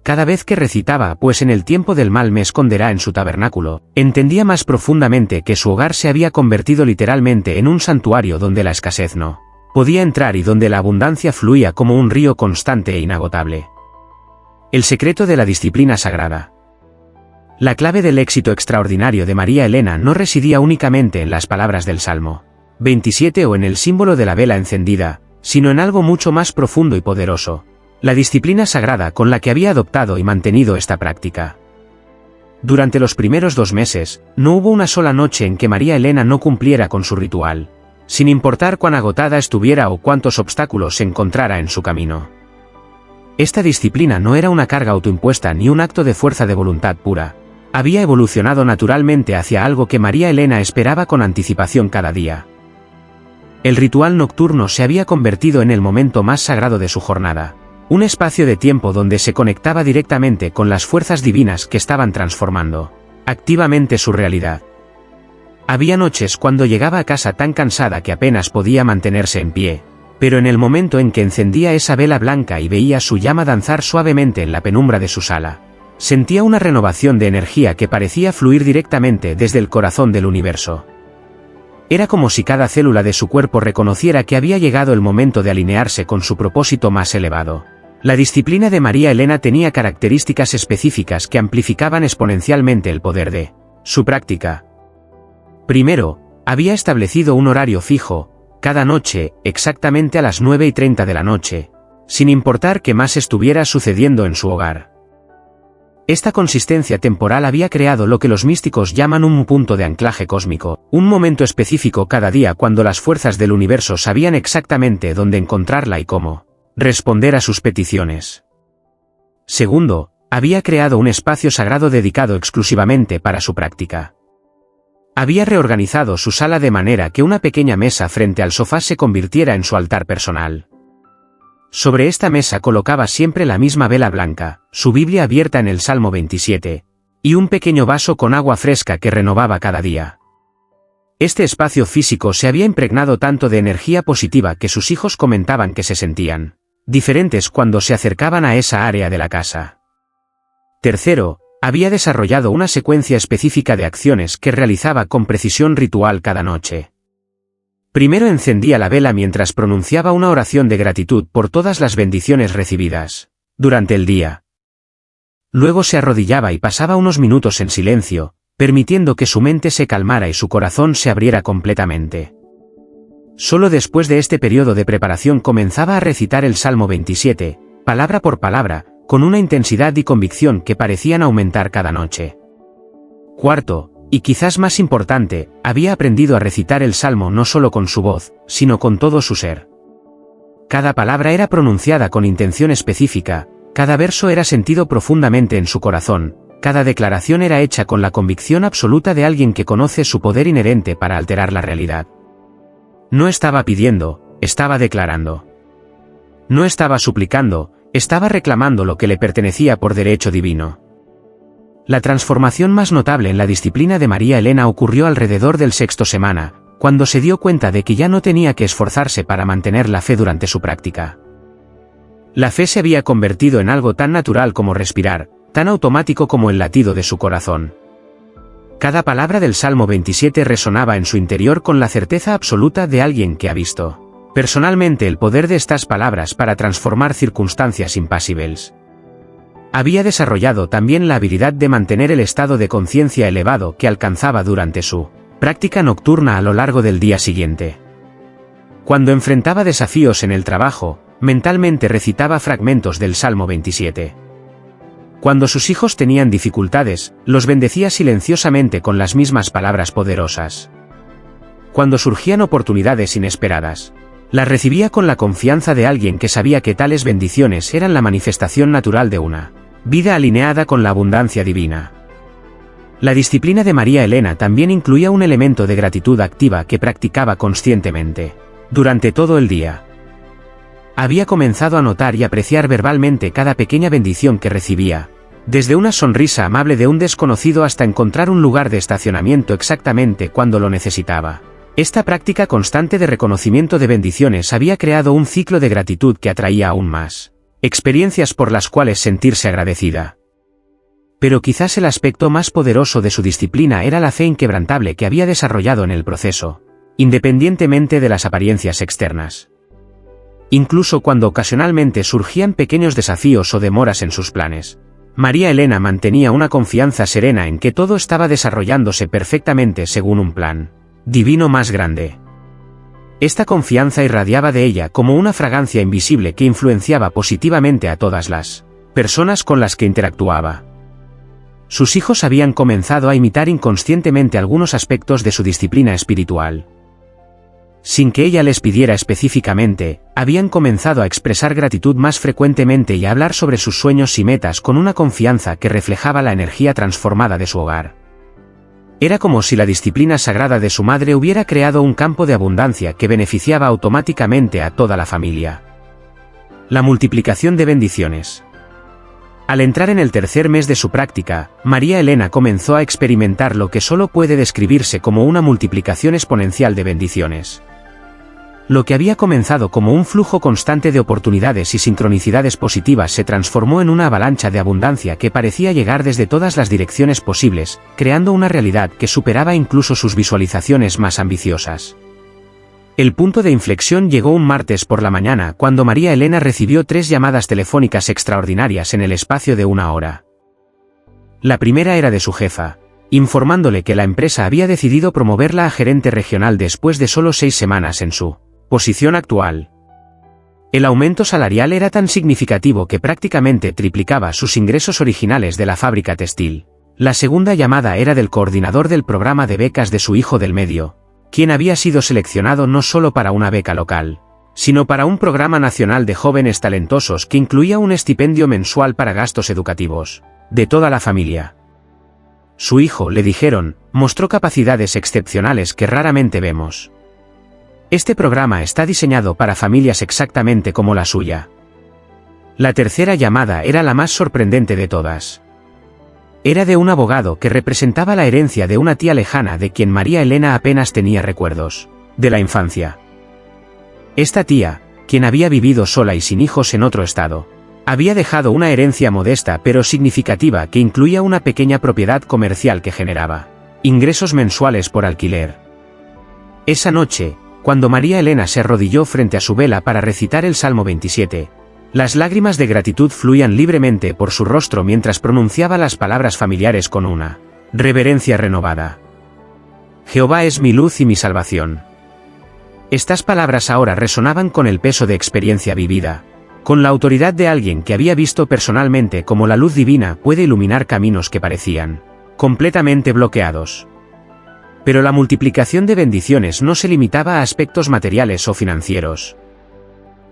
Cada vez que recitaba, pues en el tiempo del mal me esconderá en su tabernáculo, entendía más profundamente que su hogar se había convertido literalmente en un santuario donde la escasez no podía entrar y donde la abundancia fluía como un río constante e inagotable. El secreto de la disciplina sagrada. La clave del éxito extraordinario de María Elena no residía únicamente en las palabras del Salmo 27 o en el símbolo de la vela encendida, sino en algo mucho más profundo y poderoso: la disciplina sagrada con la que había adoptado y mantenido esta práctica. Durante los primeros 2 meses, no hubo una sola noche en que María Elena no cumpliera con su ritual, sin importar cuán agotada estuviera o cuántos obstáculos se encontrara en su camino. Esta disciplina no era una carga autoimpuesta ni un acto de fuerza de voluntad pura. Había evolucionado naturalmente hacia algo que María Elena esperaba con anticipación cada día. El ritual nocturno se había convertido en el momento más sagrado de su jornada, un espacio de tiempo donde se conectaba directamente con las fuerzas divinas que estaban transformando activamente su realidad. Había noches cuando llegaba a casa tan cansada que apenas podía mantenerse en pie, pero en el momento en que encendía esa vela blanca y veía su llama danzar suavemente en la penumbra de su sala, sentía una renovación de energía que parecía fluir directamente desde el corazón del universo. Era como si cada célula de su cuerpo reconociera que había llegado el momento de alinearse con su propósito más elevado. La disciplina de María Elena tenía características específicas que amplificaban exponencialmente el poder de su práctica. Primero, había establecido un horario fijo, cada noche, exactamente a las 9:30 de la noche, sin importar qué más estuviera sucediendo en su hogar. Esta consistencia temporal había creado lo que los místicos llaman un punto de anclaje cósmico, un momento específico cada día cuando las fuerzas del universo sabían exactamente dónde encontrarla y cómo responder a sus peticiones. Segundo, había creado un espacio sagrado dedicado exclusivamente para su práctica. Había reorganizado su sala de manera que una pequeña mesa frente al sofá se convirtiera en su altar personal. Sobre esta mesa colocaba siempre la misma vela blanca, su Biblia abierta en el Salmo 27, y un pequeño vaso con agua fresca que renovaba cada día. Este espacio físico se había impregnado tanto de energía positiva que sus hijos comentaban que se sentían diferentes cuando se acercaban a esa área de la casa. Tercero, había desarrollado una secuencia específica de acciones que realizaba con precisión ritual cada noche. Primero encendía la vela mientras pronunciaba una oración de gratitud por todas las bendiciones recibidas durante el día. Luego se arrodillaba y pasaba unos minutos en silencio, permitiendo que su mente se calmara y su corazón se abriera completamente. Solo después de este periodo de preparación comenzaba a recitar el Salmo 27, palabra por palabra, con una intensidad y convicción que parecían aumentar cada noche. Cuarto, y quizás más importante, había aprendido a recitar el Salmo no solo con su voz, sino con todo su ser. Cada palabra era pronunciada con intención específica, cada verso era sentido profundamente en su corazón, cada declaración era hecha con la convicción absoluta de alguien que conoce su poder inherente para alterar la realidad. No estaba pidiendo, estaba declarando. No estaba suplicando, estaba reclamando lo que le pertenecía por derecho divino. La transformación más notable en la disciplina de María Elena ocurrió alrededor del 6º semana, cuando se dio cuenta de que ya no tenía que esforzarse para mantener la fe durante su práctica. La fe se había convertido en algo tan natural como respirar, tan automático como el latido de su corazón. Cada palabra del Salmo 27 resonaba en su interior con la certeza absoluta de alguien que ha visto personalmente el poder de estas palabras para transformar circunstancias impasibles. Había desarrollado también la habilidad de mantener el estado de conciencia elevado que alcanzaba durante su práctica nocturna a lo largo del día siguiente. Cuando enfrentaba desafíos en el trabajo, mentalmente recitaba fragmentos del Salmo 27. Cuando sus hijos tenían dificultades, los bendecía silenciosamente con las mismas palabras poderosas. Cuando surgían oportunidades inesperadas, las recibía con la confianza de alguien que sabía que tales bendiciones eran la manifestación natural de una vida alineada con la abundancia divina. La disciplina de María Elena también incluía un elemento de gratitud activa que practicaba conscientemente durante todo el día. Había comenzado a notar y apreciar verbalmente cada pequeña bendición que recibía, desde una sonrisa amable de un desconocido hasta encontrar un lugar de estacionamiento exactamente cuando lo necesitaba. Esta práctica constante de reconocimiento de bendiciones había creado un ciclo de gratitud que atraía aún más experiencias por las cuales sentirse agradecida. Pero quizás el aspecto más poderoso de su disciplina era la fe inquebrantable que había desarrollado en el proceso, independientemente de las apariencias externas. Incluso cuando ocasionalmente surgían pequeños desafíos o demoras en sus planes, María Elena mantenía una confianza serena en que todo estaba desarrollándose perfectamente según un plan divino más grande. Esta confianza irradiaba de ella como una fragancia invisible que influenciaba positivamente a todas las personas con las que interactuaba. Sus hijos habían comenzado a imitar inconscientemente algunos aspectos de su disciplina espiritual. Sin que ella les pidiera específicamente, habían comenzado a expresar gratitud más frecuentemente y a hablar sobre sus sueños y metas con una confianza que reflejaba la energía transformada de su hogar. Era como si la disciplina sagrada de su madre hubiera creado un campo de abundancia que beneficiaba automáticamente a toda la familia. La multiplicación de bendiciones. Al entrar en el tercer mes de su práctica, María Elena comenzó a experimentar lo que solo puede describirse como una multiplicación exponencial de bendiciones. Lo que había comenzado como un flujo constante de oportunidades y sincronicidades positivas se transformó en una avalancha de abundancia que parecía llegar desde todas las direcciones posibles, creando una realidad que superaba incluso sus visualizaciones más ambiciosas. El punto de inflexión llegó un martes por la mañana cuando María Elena recibió 3 llamadas telefónicas extraordinarias en el espacio de 1 hora. La primera era de su jefa, informándole que la empresa había decidido promoverla a gerente regional después de solo 6 semanas en su posición actual. El aumento salarial era tan significativo que prácticamente triplicaba sus ingresos originales de la fábrica textil. La segunda llamada era del coordinador del programa de becas de su hijo del medio, quien había sido seleccionado no solo para una beca local, sino para un programa nacional de jóvenes talentosos que incluía un estipendio mensual para gastos educativos de toda la familia. Su hijo, le dijeron, mostró capacidades excepcionales que raramente vemos. Este programa está diseñado para familias exactamente como la suya. La tercera llamada era la más sorprendente de todas. Era de un abogado que representaba la herencia de una tía lejana de quien María Elena apenas tenía recuerdos de la infancia. Esta tía, quien había vivido sola y sin hijos en otro estado, había dejado una herencia modesta pero significativa que incluía una pequeña propiedad comercial que generaba ingresos mensuales por alquiler. Esa noche, cuando María Elena se arrodilló frente a su vela para recitar el Salmo 27, las lágrimas de gratitud fluían libremente por su rostro mientras pronunciaba las palabras familiares con una reverencia renovada. Jehová es mi luz y mi salvación. Estas palabras ahora resonaban con el peso de experiencia vivida, con la autoridad de alguien que había visto personalmente cómo la luz divina puede iluminar caminos que parecían completamente bloqueados. Pero la multiplicación de bendiciones no se limitaba a aspectos materiales o financieros.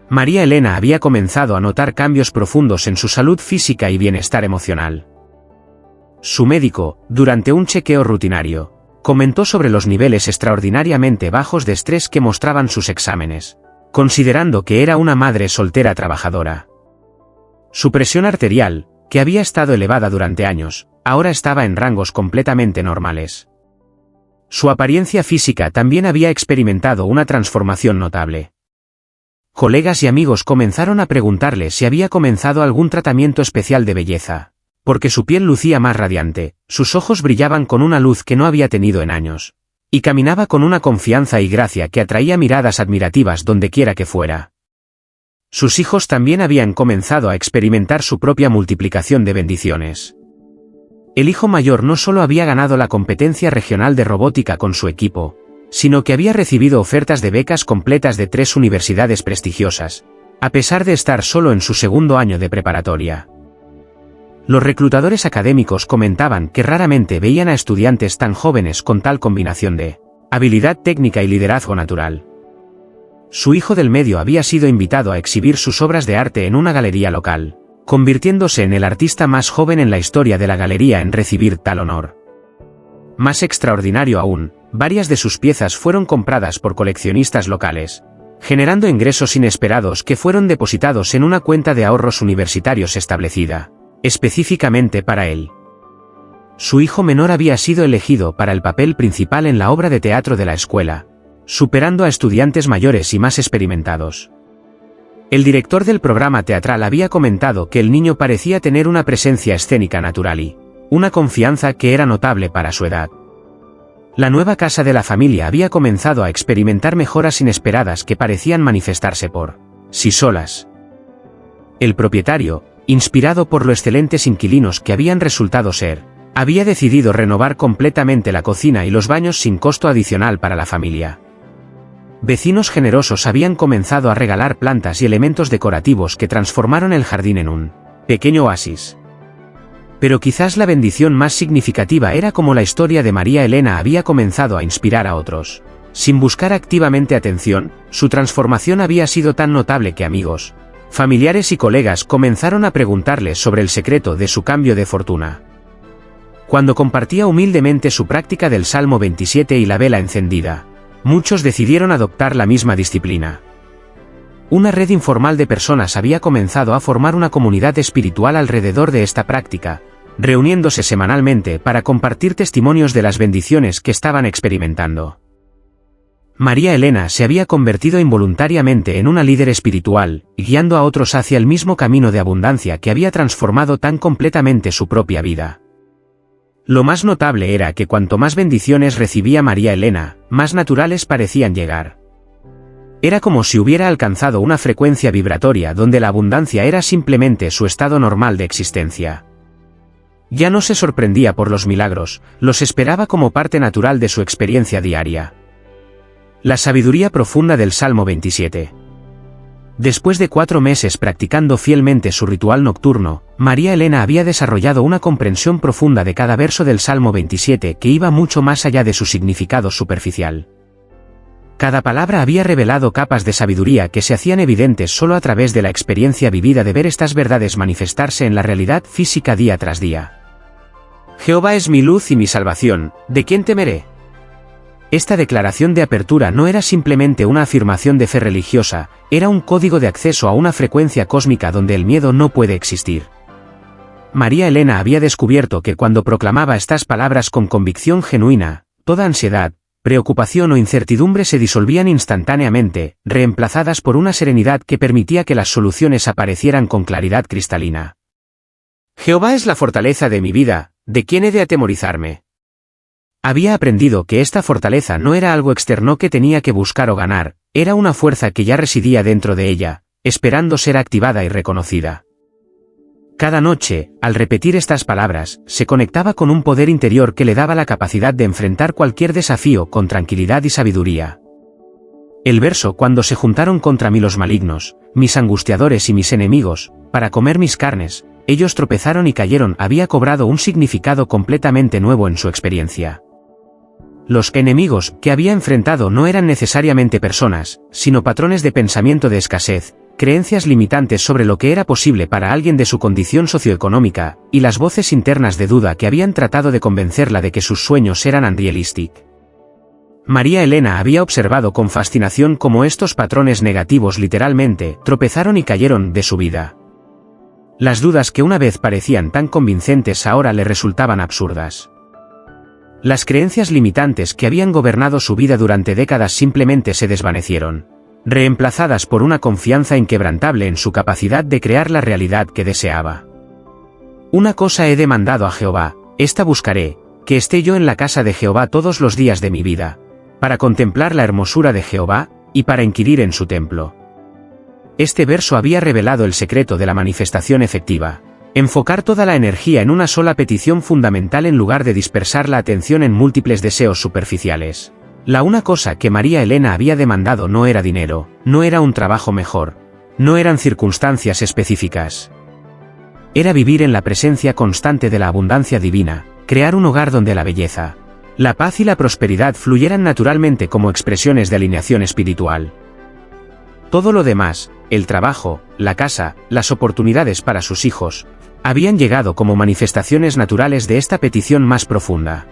María Elena había comenzado a notar cambios profundos en su salud física y bienestar emocional. Su médico, durante un chequeo rutinario, comentó sobre los niveles extraordinariamente bajos de estrés que mostraban sus exámenes, considerando que era una madre soltera trabajadora. Su presión arterial, que había estado elevada durante años, ahora estaba en rangos completamente normales. Su apariencia física también había experimentado una transformación notable. Colegas y amigos comenzaron a preguntarle si había comenzado algún tratamiento especial de belleza, porque su piel lucía más radiante, sus ojos brillaban con una luz que no había tenido en años, y caminaba con una confianza y gracia que atraía miradas admirativas dondequiera que fuera. Sus hijos también habían comenzado a experimentar su propia multiplicación de bendiciones. El hijo mayor no solo había ganado la competencia regional de robótica con su equipo, sino que había recibido ofertas de becas completas de 3 universidades prestigiosas, a pesar de estar solo en su segundo año de preparatoria. Los reclutadores académicos comentaban que raramente veían a estudiantes tan jóvenes con tal combinación de habilidad técnica y liderazgo natural. Su hijo del medio había sido invitado a exhibir sus obras de arte en una galería local, convirtiéndose en el artista más joven en la historia de la galería en recibir tal honor. Más extraordinario aún, varias de sus piezas fueron compradas por coleccionistas locales, generando ingresos inesperados que fueron depositados en una cuenta de ahorros universitarios establecida específicamente para él. Su hijo menor había sido elegido para el papel principal en la obra de teatro de la escuela, superando a estudiantes mayores y más experimentados. El director del programa teatral había comentado que el niño parecía tener una presencia escénica natural y una confianza que era notable para su edad. La nueva casa de la familia había comenzado a experimentar mejoras inesperadas que parecían manifestarse por sí solas. El propietario, inspirado por lo excelentes inquilinos que habían resultado ser, había decidido renovar completamente la cocina y los baños sin costo adicional para la familia. Vecinos generosos habían comenzado a regalar plantas y elementos decorativos que transformaron el jardín en un pequeño oasis. Pero quizás la bendición más significativa era cómo la historia de María Elena había comenzado a inspirar a otros. Sin buscar activamente atención, su transformación había sido tan notable que amigos, familiares y colegas comenzaron a preguntarle sobre el secreto de su cambio de fortuna. Cuando compartía humildemente su práctica del Salmo 27 y la vela encendida, muchos decidieron adoptar la misma disciplina. Una red informal de personas había comenzado a formar una comunidad espiritual alrededor de esta práctica, reuniéndose semanalmente para compartir testimonios de las bendiciones que estaban experimentando. María Elena se había convertido involuntariamente en una líder espiritual, guiando a otros hacia el mismo camino de abundancia que había transformado tan completamente su propia vida. Lo más notable era que cuanto más bendiciones recibía María Elena, más naturales parecían llegar. Era como si hubiera alcanzado una frecuencia vibratoria donde la abundancia era simplemente su estado normal de existencia. Ya no se sorprendía por los milagros, los esperaba como parte natural de su experiencia diaria. La sabiduría profunda del Salmo 27. Después de 4 meses practicando fielmente su ritual nocturno, María Elena había desarrollado una comprensión profunda de cada verso del Salmo 27 que iba mucho más allá de su significado superficial. Cada palabra había revelado capas de sabiduría que se hacían evidentes solo a través de la experiencia vivida de ver estas verdades manifestarse en la realidad física día tras día. Jehová es mi luz y mi salvación, ¿de quién temeré? Esta declaración de apertura no era simplemente una afirmación de fe religiosa, era un código de acceso a una frecuencia cósmica donde el miedo no puede existir. María Elena había descubierto que cuando proclamaba estas palabras con convicción genuina, toda ansiedad, preocupación o incertidumbre se disolvían instantáneamente, reemplazadas por una serenidad que permitía que las soluciones aparecieran con claridad cristalina. Jehová es la fortaleza de mi vida, ¿de quién he de atemorizarme? Había aprendido que esta fortaleza no era algo externo que tenía que buscar o ganar, era una fuerza que ya residía dentro de ella, esperando ser activada y reconocida. Cada noche, al repetir estas palabras, se conectaba con un poder interior que le daba la capacidad de enfrentar cualquier desafío con tranquilidad y sabiduría. El verso «Cuando se juntaron contra mí los malignos, mis angustiadores y mis enemigos, para comer mis carnes, ellos tropezaron y cayeron» había cobrado un significado completamente nuevo en su experiencia. Los enemigos que había enfrentado no eran necesariamente personas, sino patrones de pensamiento de escasez, creencias limitantes sobre lo que era posible para alguien de su condición socioeconómica, y las voces internas de duda que habían tratado de convencerla de que sus sueños eran unrealistic. María Elena había observado con fascinación cómo estos patrones negativos literalmente tropezaron y cayeron de su vida. Las dudas que una vez parecían tan convincentes ahora le resultaban absurdas. Las creencias limitantes que habían gobernado su vida durante décadas simplemente se desvanecieron, reemplazadas por una confianza inquebrantable en su capacidad de crear la realidad que deseaba. Una cosa he demandado a Jehová, esta buscaré, que esté yo en la casa de Jehová todos los días de mi vida, para contemplar la hermosura de Jehová, y para inquirir en su templo. Este verso había revelado el secreto de la manifestación efectiva. Enfocar toda la energía en una sola petición fundamental en lugar de dispersar la atención en múltiples deseos superficiales. La una cosa que María Elena había demandado no era dinero, no era un trabajo mejor, no eran circunstancias específicas. Era vivir en la presencia constante de la abundancia divina, crear un hogar donde la belleza, la paz y la prosperidad fluyeran naturalmente como expresiones de alineación espiritual. Todo lo demás, el trabajo, la casa, las oportunidades para sus hijos, habían llegado como manifestaciones naturales de esta petición más profunda.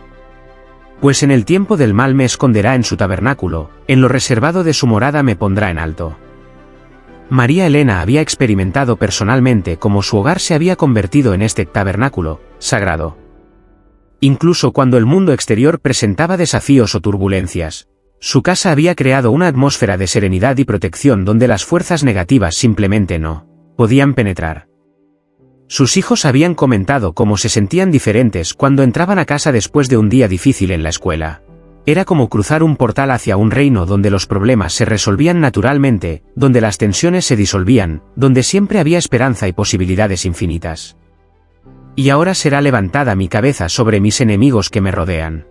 Pues en el tiempo del mal me esconderá en su tabernáculo, en lo reservado de su morada me pondrá en alto. María Elena había experimentado personalmente cómo su hogar se había convertido en este tabernáculo sagrado. Incluso cuando el mundo exterior presentaba desafíos o turbulencias, su casa había creado una atmósfera de serenidad y protección donde las fuerzas negativas simplemente no podían penetrar. Sus hijos habían comentado cómo se sentían diferentes cuando entraban a casa después de un día difícil en la escuela. Era como cruzar un portal hacia un reino donde los problemas se resolvían naturalmente, donde las tensiones se disolvían, donde siempre había esperanza y posibilidades infinitas. Y ahora será levantada mi cabeza sobre mis enemigos que me rodean.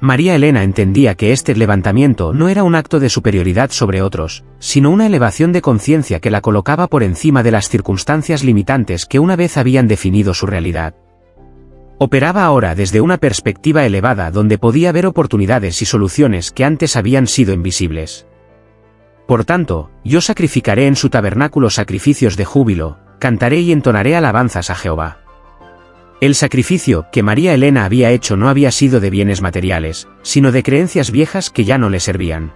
María Elena entendía que este levantamiento no era un acto de superioridad sobre otros, sino una elevación de conciencia que la colocaba por encima de las circunstancias limitantes que una vez habían definido su realidad. Operaba ahora desde una perspectiva elevada donde podía ver oportunidades y soluciones que antes habían sido invisibles. Por tanto, yo sacrificaré en su tabernáculo sacrificios de júbilo, cantaré y entonaré alabanzas a Jehová. El sacrificio que María Elena había hecho no había sido de bienes materiales, sino de creencias viejas que ya no le servían.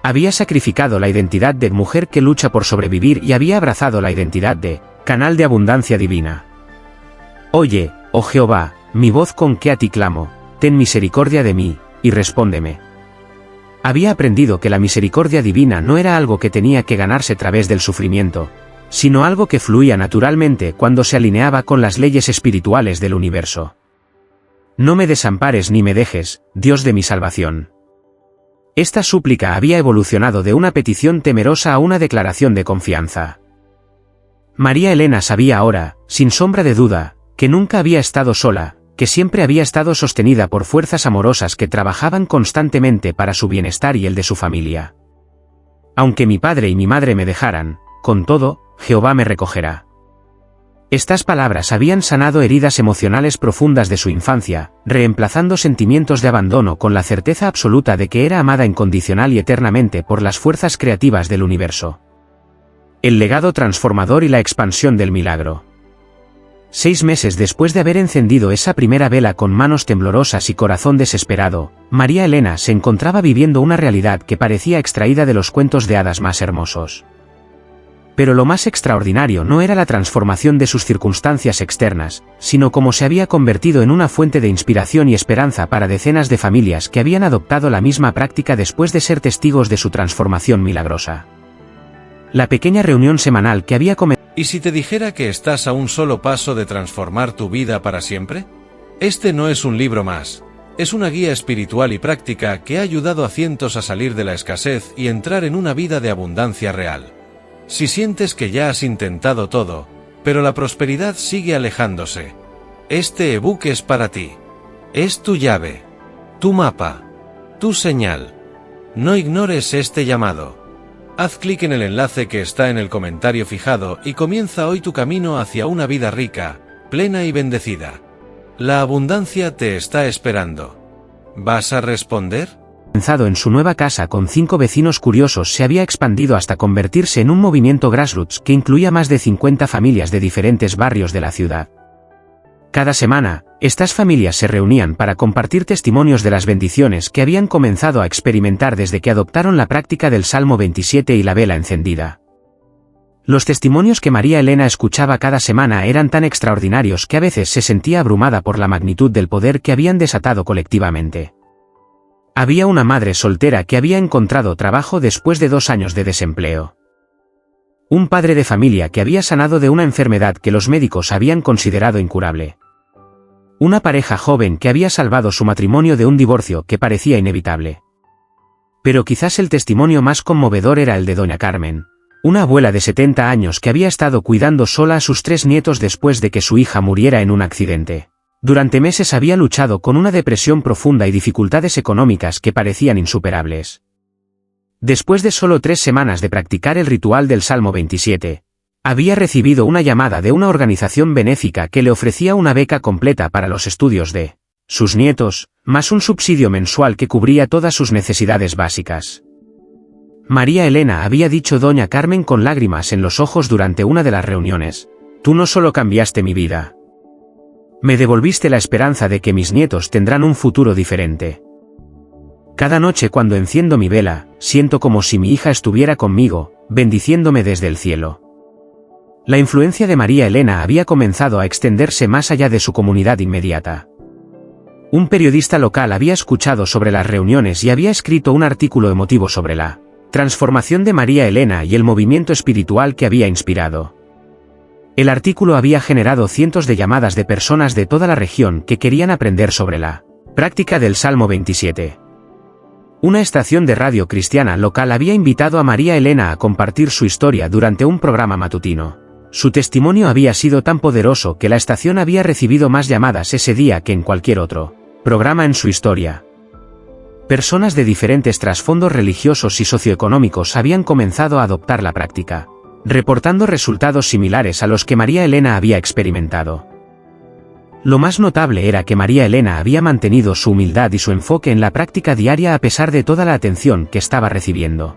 Había sacrificado la identidad de mujer que lucha por sobrevivir y había abrazado la identidad de canal de abundancia divina. Oye, oh Jehová, mi voz con que a ti clamo, ten misericordia de mí, y respóndeme. Había aprendido que la misericordia divina no era algo que tenía que ganarse a través del sufrimiento, sino algo que fluía naturalmente cuando se alineaba con las leyes espirituales del universo. No me desampares ni me dejes, Dios de mi salvación. Esta súplica había evolucionado de una petición temerosa a una declaración de confianza. María Elena sabía ahora, sin sombra de duda, que nunca había estado sola, que siempre había estado sostenida por fuerzas amorosas que trabajaban constantemente para su bienestar y el de su familia. Aunque mi padre y mi madre me dejaran, con todo, Jehová me recogerá. Estas palabras habían sanado heridas emocionales profundas de su infancia, reemplazando sentimientos de abandono con la certeza absoluta de que era amada incondicional y eternamente por las fuerzas creativas del universo. El legado transformador y la expansión del milagro. 6 meses después de haber encendido esa primera vela con manos temblorosas y corazón desesperado, María Elena se encontraba viviendo una realidad que parecía extraída de los cuentos de hadas más hermosos. Pero lo más extraordinario no era la transformación de sus circunstancias externas, sino cómo se había convertido en una fuente de inspiración y esperanza para decenas de familias que habían adoptado la misma práctica después de ser testigos de su transformación milagrosa. La pequeña reunión semanal que había comenzado. ¿Y si te dijera que estás a un solo paso de transformar tu vida para siempre? Este no es un libro más. Es una guía espiritual y práctica que ha ayudado a cientos a salir de la escasez y entrar en una vida de abundancia real. Si sientes que ya has intentado todo, pero la prosperidad sigue alejándose, este ebook es para ti. Es tu llave, tu mapa, tu señal. No ignores este llamado. Haz clic en el enlace que está en el comentario fijado y comienza hoy tu camino hacia una vida rica, plena y bendecida. La abundancia te está esperando. ¿Vas a responder? En su nueva casa con 5 vecinos curiosos se había expandido hasta convertirse en un movimiento grassroots que incluía más de 50 familias de diferentes barrios de la ciudad. Cada semana, estas familias se reunían para compartir testimonios de las bendiciones que habían comenzado a experimentar desde que adoptaron la práctica del Salmo 27 y la vela encendida. Los testimonios que María Elena escuchaba cada semana eran tan extraordinarios que a veces se sentía abrumada por la magnitud del poder que habían desatado colectivamente. Había una madre soltera que había encontrado trabajo después de 2 años de desempleo. Un padre de familia que había sanado de una enfermedad que los médicos habían considerado incurable. Una pareja joven que había salvado su matrimonio de un divorcio que parecía inevitable. Pero quizás el testimonio más conmovedor era el de doña Carmen, una abuela de 70 años que había estado cuidando sola a sus 3 nietos después de que su hija muriera en un accidente. Durante meses había luchado con una depresión profunda y dificultades económicas que parecían insuperables. Después de solo 3 semanas de practicar el ritual del Salmo 27, había recibido una llamada de una organización benéfica que le ofrecía una beca completa para los estudios de sus nietos, más un subsidio mensual que cubría todas sus necesidades básicas. María Elena había dicho doña Carmen con lágrimas en los ojos durante una de las reuniones: «Tú no solo cambiaste mi vida. Me devolviste la esperanza de que mis nietos tendrán un futuro diferente. Cada noche cuando enciendo mi vela, siento como si mi hija estuviera conmigo, bendiciéndome desde el cielo». La influencia de María Elena había comenzado a extenderse más allá de su comunidad inmediata. Un periodista local había escuchado sobre las reuniones y había escrito un artículo emotivo sobre la transformación de María Elena y el movimiento espiritual que había inspirado. El artículo había generado cientos de llamadas de personas de toda la región que querían aprender sobre la Práctica del Salmo 27. Una estación de radio cristiana local había invitado a María Elena a compartir su historia durante un programa matutino. Su testimonio había sido tan poderoso que la estación había recibido más llamadas ese día que en cualquier otro programa en su historia. Personas de diferentes trasfondos religiosos y socioeconómicos habían comenzado a adoptar la práctica, reportando resultados similares a los que María Elena había experimentado. Lo más notable era que María Elena había mantenido su humildad y su enfoque en la práctica diaria a pesar de toda la atención que estaba recibiendo.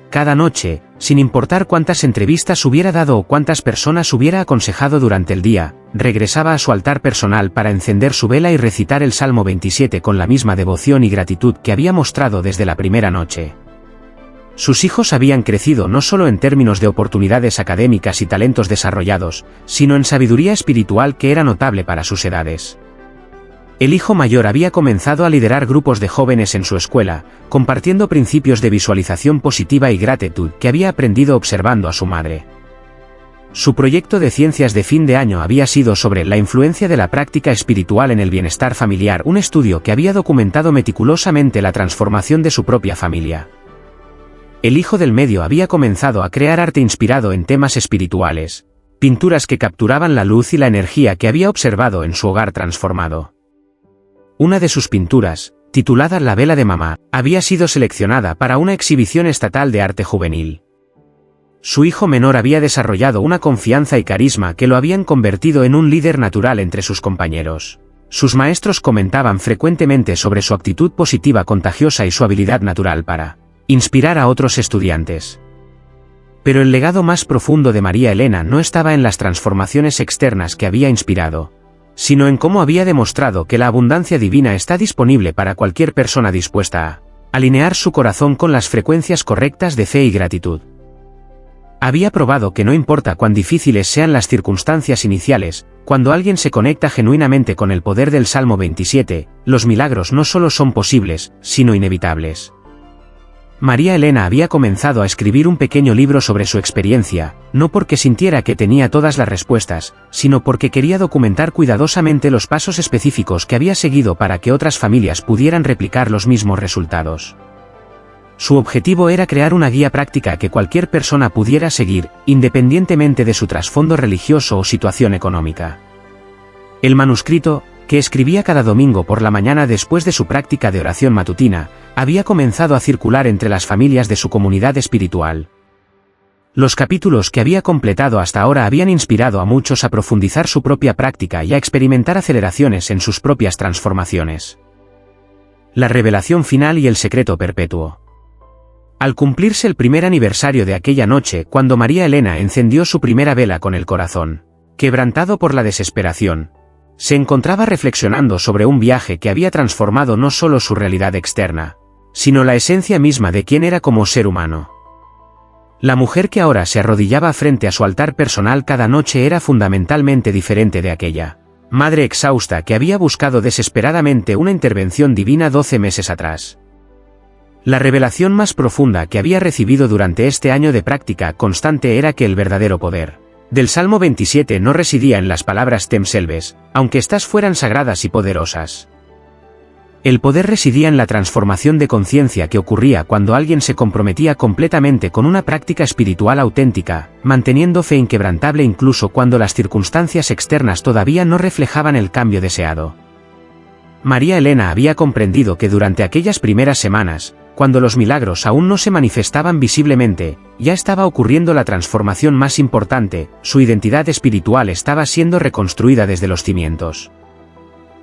Cada noche, sin importar cuántas entrevistas hubiera dado o cuántas personas hubiera aconsejado durante el día, regresaba a su altar personal para encender su vela y recitar el Salmo 27 con la misma devoción y gratitud que había mostrado desde la primera noche. Sus hijos habían crecido no solo en términos de oportunidades académicas y talentos desarrollados, sino en sabiduría espiritual que era notable para sus edades. El hijo mayor había comenzado a liderar grupos de jóvenes en su escuela, compartiendo principios de visualización positiva y gratitud que había aprendido observando a su madre. Su proyecto de ciencias de fin de año había sido sobre la influencia de la práctica espiritual en el bienestar familiar, un estudio que había documentado meticulosamente la transformación de su propia familia. El hijo del medio había comenzado a crear arte inspirado en temas espirituales, pinturas que capturaban la luz y la energía que había observado en su hogar transformado. Una de sus pinturas, titulada La vela de mamá, había sido seleccionada para una exhibición estatal de arte juvenil. Su hijo menor había desarrollado una confianza y carisma que lo habían convertido en un líder natural entre sus compañeros. Sus maestros comentaban frecuentemente sobre su actitud positiva contagiosa y su habilidad natural para inspirar a otros estudiantes. Pero el legado más profundo de María Elena no estaba en las transformaciones externas que había inspirado, sino en cómo había demostrado que la abundancia divina está disponible para cualquier persona dispuesta a alinear su corazón con las frecuencias correctas de fe y gratitud. Había probado que no importa cuán difíciles sean las circunstancias iniciales, cuando alguien se conecta genuinamente con el poder del Salmo 27, los milagros no solo son posibles, sino inevitables. María Elena había comenzado a escribir un pequeño libro sobre su experiencia, no porque sintiera que tenía todas las respuestas, sino porque quería documentar cuidadosamente los pasos específicos que había seguido para que otras familias pudieran replicar los mismos resultados. Su objetivo era crear una guía práctica que cualquier persona pudiera seguir, independientemente de su trasfondo religioso o situación económica. El manuscrito, que escribía cada domingo por la mañana después de su práctica de oración matutina, había comenzado a circular entre las familias de su comunidad espiritual. Los capítulos que había completado hasta ahora habían inspirado a muchos a profundizar su propia práctica y a experimentar aceleraciones en sus propias transformaciones. La revelación final y el secreto perpetuo. Al cumplirse el primer aniversario de aquella noche, cuando María Elena encendió su primera vela con el corazón quebrantado por la desesperación, se encontraba reflexionando sobre un viaje que había transformado no solo su realidad externa, sino la esencia misma de quién era como ser humano. La mujer que ahora se arrodillaba frente a su altar personal cada noche era fundamentalmente diferente de aquella madre exhausta que había buscado desesperadamente una intervención divina 12 meses atrás. La revelación más profunda que había recibido durante este año de práctica constante era que el verdadero poder del Salmo 27 no residía en las palabras themselves, aunque éstas fueran sagradas y poderosas. El poder residía en la transformación de conciencia que ocurría cuando alguien se comprometía completamente con una práctica espiritual auténtica, manteniendo fe inquebrantable incluso cuando las circunstancias externas todavía no reflejaban el cambio deseado. María Elena había comprendido que durante aquellas primeras semanas, cuando los milagros aún no se manifestaban visiblemente, ya estaba ocurriendo la transformación más importante, su identidad espiritual estaba siendo reconstruida desde los cimientos.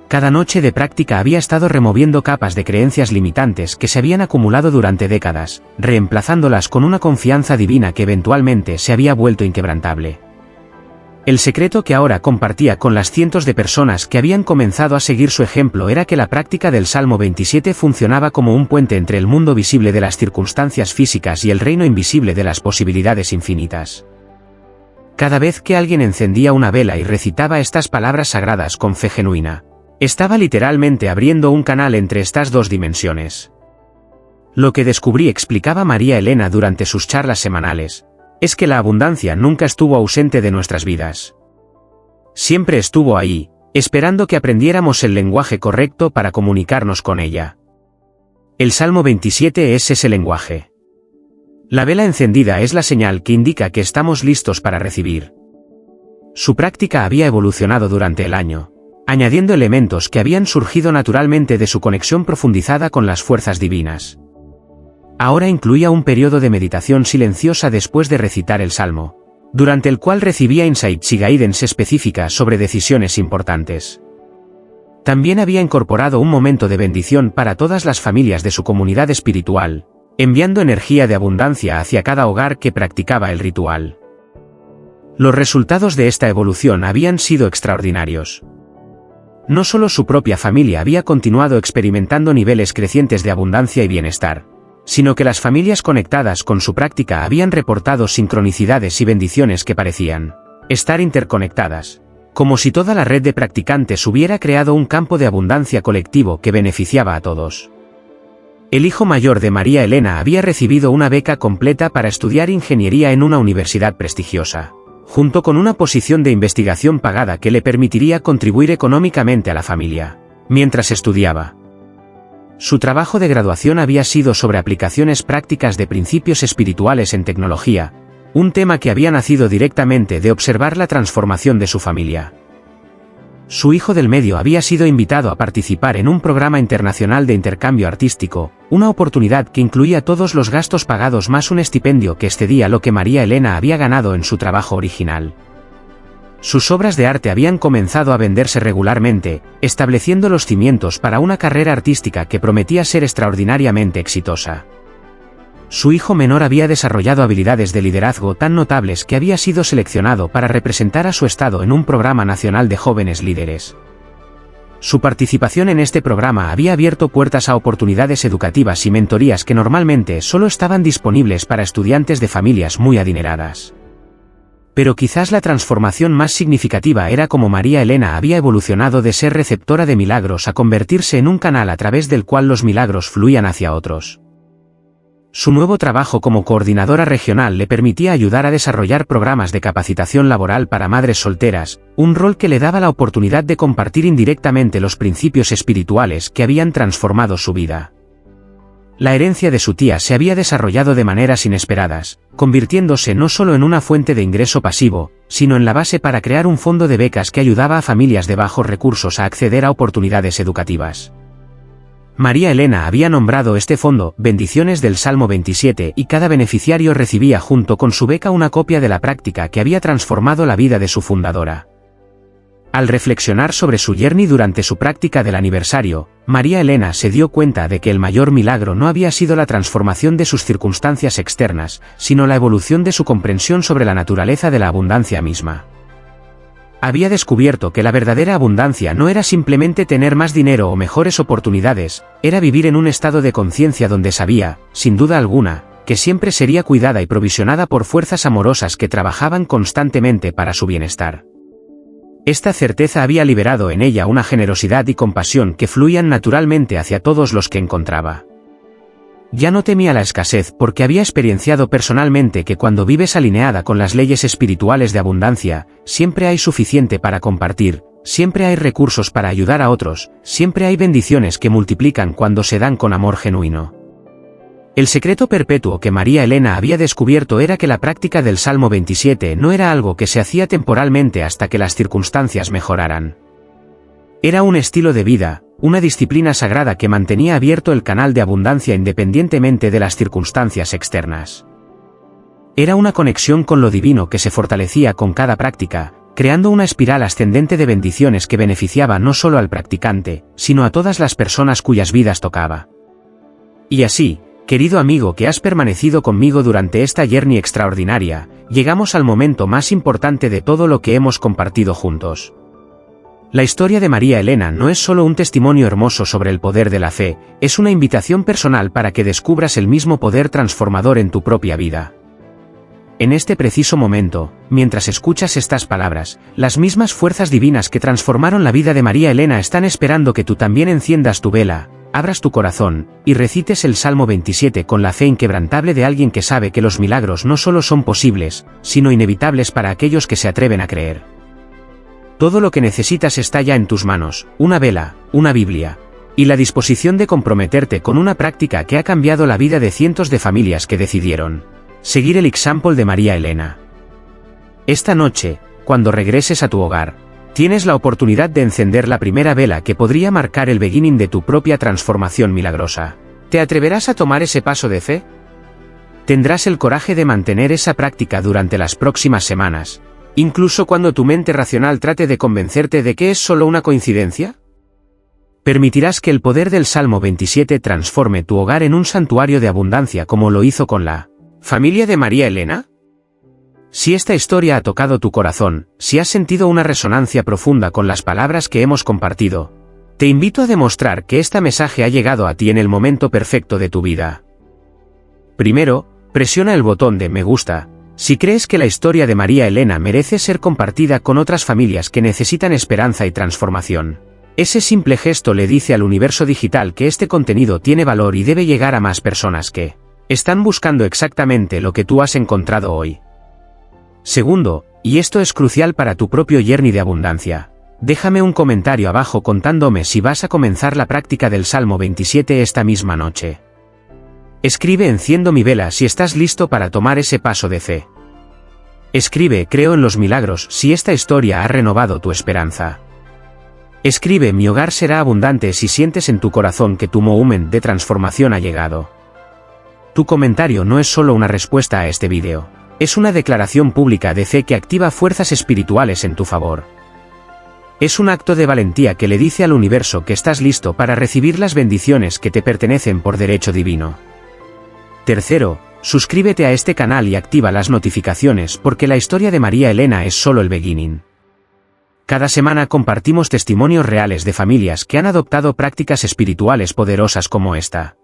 Cada noche de práctica había estado removiendo capas de creencias limitantes que se habían acumulado durante décadas, reemplazándolas con una confianza divina que eventualmente se había vuelto inquebrantable. El secreto que ahora compartía con las cientos de personas que habían comenzado a seguir su ejemplo era que la práctica del Salmo 27 funcionaba como un puente entre el mundo visible de las circunstancias físicas y el reino invisible de las posibilidades infinitas. Cada vez que alguien encendía una vela y recitaba estas palabras sagradas con fe genuina, estaba literalmente abriendo un canal entre estas dos dimensiones. Lo que descubrí, explicaba María Elena durante sus charlas semanales, es que la abundancia nunca estuvo ausente de nuestras vidas. Siempre estuvo ahí, esperando que aprendiéramos el lenguaje correcto para comunicarnos con ella. El Salmo 27 es ese lenguaje. La vela encendida es la señal que indica que estamos listos para recibir. Su práctica había evolucionado durante el año, añadiendo elementos que habían surgido naturalmente de su conexión profundizada con las fuerzas divinas. Ahora incluía un periodo de meditación silenciosa después de recitar el Salmo, durante el cual recibía insights y guidance específicas sobre decisiones importantes. También había incorporado un momento de bendición para todas las familias de su comunidad espiritual, enviando energía de abundancia hacia cada hogar que practicaba el ritual. Los resultados de esta evolución habían sido extraordinarios. No solo su propia familia había continuado experimentando niveles crecientes de abundancia y bienestar, sino que las familias conectadas con su práctica habían reportado sincronicidades y bendiciones que parecían estar interconectadas, como si toda la red de practicantes hubiera creado un campo de abundancia colectivo que beneficiaba a todos. El hijo mayor de María Elena había recibido una beca completa para estudiar ingeniería en una universidad prestigiosa, junto con una posición de investigación pagada que le permitiría contribuir económicamente a la familia, mientras estudiaba. Su trabajo de graduación había sido sobre aplicaciones prácticas de principios espirituales en tecnología, un tema que había nacido directamente de observar la transformación de su familia. Su hijo del medio había sido invitado a participar en un programa internacional de intercambio artístico, una oportunidad que incluía todos los gastos pagados más un estipendio que excedía lo que María Elena había ganado en su trabajo original. Sus obras de arte habían comenzado a venderse regularmente, estableciendo los cimientos para una carrera artística que prometía ser extraordinariamente exitosa. Su hijo menor había desarrollado habilidades de liderazgo tan notables que había sido seleccionado para representar a su estado en un programa nacional de jóvenes líderes. Su participación en este programa había abierto puertas a oportunidades educativas y mentorías que normalmente solo estaban disponibles para estudiantes de familias muy adineradas. Pero quizás la transformación más significativa era cómo María Elena había evolucionado de ser receptora de milagros a convertirse en un canal a través del cual los milagros fluían hacia otros. Su nuevo trabajo como coordinadora regional le permitía ayudar a desarrollar programas de capacitación laboral para madres solteras, un rol que le daba la oportunidad de compartir indirectamente los principios espirituales que habían transformado su vida. La herencia de su tía se había desarrollado de maneras inesperadas, convirtiéndose no solo en una fuente de ingreso pasivo, sino en la base para crear un fondo de becas que ayudaba a familias de bajos recursos a acceder a oportunidades educativas. María Elena había nombrado este fondo Bendiciones del Salmo 27 y cada beneficiario recibía junto con su beca una copia de la práctica que había transformado la vida de su fundadora. Al reflexionar sobre su journey durante su práctica del aniversario, María Elena se dio cuenta de que el mayor milagro no había sido la transformación de sus circunstancias externas, sino la evolución de su comprensión sobre la naturaleza de la abundancia misma. Había descubierto que la verdadera abundancia no era simplemente tener más dinero o mejores oportunidades, era vivir en un estado de conciencia donde sabía, sin duda alguna, que siempre sería cuidada y provisionada por fuerzas amorosas que trabajaban constantemente para su bienestar. Esta certeza había liberado en ella una generosidad y compasión que fluían naturalmente hacia todos los que encontraba. Ya no temía la escasez porque había experienciado personalmente que cuando vives alineada con las leyes espirituales de abundancia, siempre hay suficiente para compartir, siempre hay recursos para ayudar a otros, siempre hay bendiciones que multiplican cuando se dan con amor genuino. El secreto perpetuo que María Elena había descubierto era que la práctica del Salmo 27 no era algo que se hacía temporalmente hasta que las circunstancias mejoraran. Era un estilo de vida, una disciplina sagrada que mantenía abierto el canal de abundancia independientemente de las circunstancias externas. Era una conexión con lo divino que se fortalecía con cada práctica, creando una espiral ascendente de bendiciones que beneficiaba no solo al practicante, sino a todas las personas cuyas vidas tocaba. Y así, querido amigo que has permanecido conmigo durante esta journey extraordinaria, llegamos al momento más importante de todo lo que hemos compartido juntos. La historia de María Elena no es solo un testimonio hermoso sobre el poder de la fe, es una invitación personal para que descubras el mismo poder transformador en tu propia vida. En este preciso momento, mientras escuchas estas palabras, las mismas fuerzas divinas que transformaron la vida de María Elena están esperando que tú también enciendas tu vela, abras tu corazón, y recites el Salmo 27 con la fe inquebrantable de alguien que sabe que los milagros no solo son posibles, sino inevitables para aquellos que se atreven a creer. Todo lo que necesitas está ya en tus manos: una vela, una Biblia, y la disposición de comprometerte con una práctica que ha cambiado la vida de cientos de familias que decidieron seguir el example de María Elena. Esta noche, cuando regreses a tu hogar, tienes la oportunidad de encender la primera vela que podría marcar el beginning de tu propia transformación milagrosa. ¿Te atreverás a tomar ese paso de fe? ¿Tendrás el coraje de mantener esa práctica durante las próximas semanas, incluso cuando tu mente racional trate de convencerte de que es solo una coincidencia? ¿Permitirás que el poder del Salmo 27 transforme tu hogar en un santuario de abundancia como lo hizo con la familia de María Elena? Si esta historia ha tocado tu corazón, si has sentido una resonancia profunda con las palabras que hemos compartido, te invito a demostrar que este mensaje ha llegado a ti en el momento perfecto de tu vida. Primero, presiona el botón de me gusta si crees que la historia de María Elena merece ser compartida con otras familias que necesitan esperanza y transformación. Ese simple gesto le dice al universo digital que este contenido tiene valor y debe llegar a más personas que están buscando exactamente lo que tú has encontrado hoy. Segundo, y esto es crucial para tu propio journey de abundancia, déjame un comentario abajo contándome si vas a comenzar la práctica del Salmo 27 esta misma noche. Escribe enciendo mi vela si estás listo para tomar ese paso de fe. Escribe creo en los milagros si esta historia ha renovado tu esperanza. Escribe mi hogar será abundante si sientes en tu corazón que tu moment de transformación ha llegado. Tu comentario no es solo una respuesta a este vídeo, es una declaración pública de fe que activa fuerzas espirituales en tu favor. Es un acto de valentía que le dice al universo que estás listo para recibir las bendiciones que te pertenecen por derecho divino. Tercero, suscríbete a este canal y activa las notificaciones porque la historia de María Elena es solo el beginning. Cada semana compartimos testimonios reales de familias que han adoptado prácticas espirituales poderosas como esta.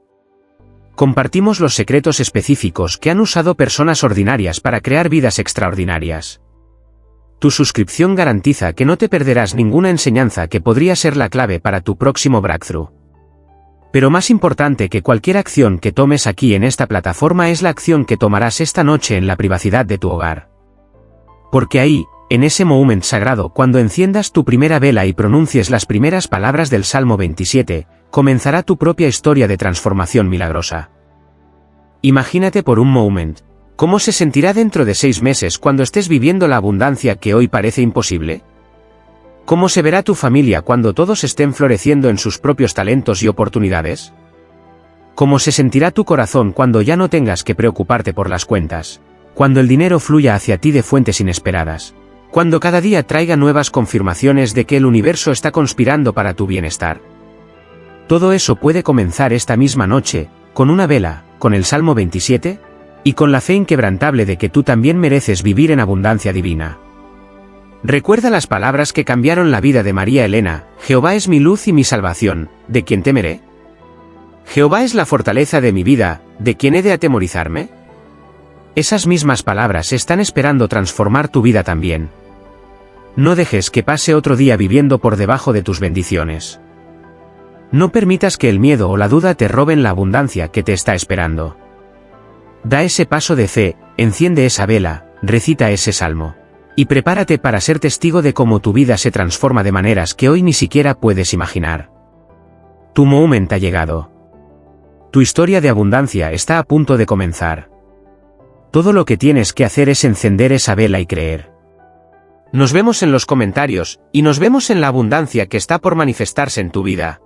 Compartimos los secretos específicos que han usado personas ordinarias para crear vidas extraordinarias. Tu suscripción garantiza que no te perderás ninguna enseñanza que podría ser la clave para tu próximo breakthrough. Pero más importante que cualquier acción que tomes aquí en esta plataforma es la acción que tomarás esta noche en la privacidad de tu hogar. Porque ahí, en ese moment sagrado cuando enciendas tu primera vela y pronuncies las primeras palabras del Salmo 27, comenzará tu propia historia de transformación milagrosa. Imagínate por un moment, ¿cómo se sentirá dentro de 6 meses cuando estés viviendo la abundancia que hoy parece imposible? ¿Cómo se verá tu familia cuando todos estén floreciendo en sus propios talentos y oportunidades? ¿Cómo se sentirá tu corazón cuando ya no tengas que preocuparte por las cuentas? Cuando el dinero fluya hacia ti de fuentes inesperadas. Cuando cada día traiga nuevas confirmaciones de que el universo está conspirando para tu bienestar. Todo eso puede comenzar esta misma noche, con una vela, con el Salmo 27, y con la fe inquebrantable de que tú también mereces vivir en abundancia divina. Recuerda las palabras que cambiaron la vida de María Elena: Jehová es mi luz y mi salvación, ¿de quién temeré? Jehová es la fortaleza de mi vida, ¿de quién he de atemorizarme? Esas mismas palabras están esperando transformar tu vida también. No dejes que pase otro día viviendo por debajo de tus bendiciones. No permitas que el miedo o la duda te roben la abundancia que te está esperando. Da ese paso de fe, enciende esa vela, recita ese salmo. Y prepárate para ser testigo de cómo tu vida se transforma de maneras que hoy ni siquiera puedes imaginar. Tu moment ha llegado. Tu historia de abundancia está a punto de comenzar. Todo lo que tienes que hacer es encender esa vela y creer. Nos vemos en los comentarios, y nos vemos en la abundancia que está por manifestarse en tu vida.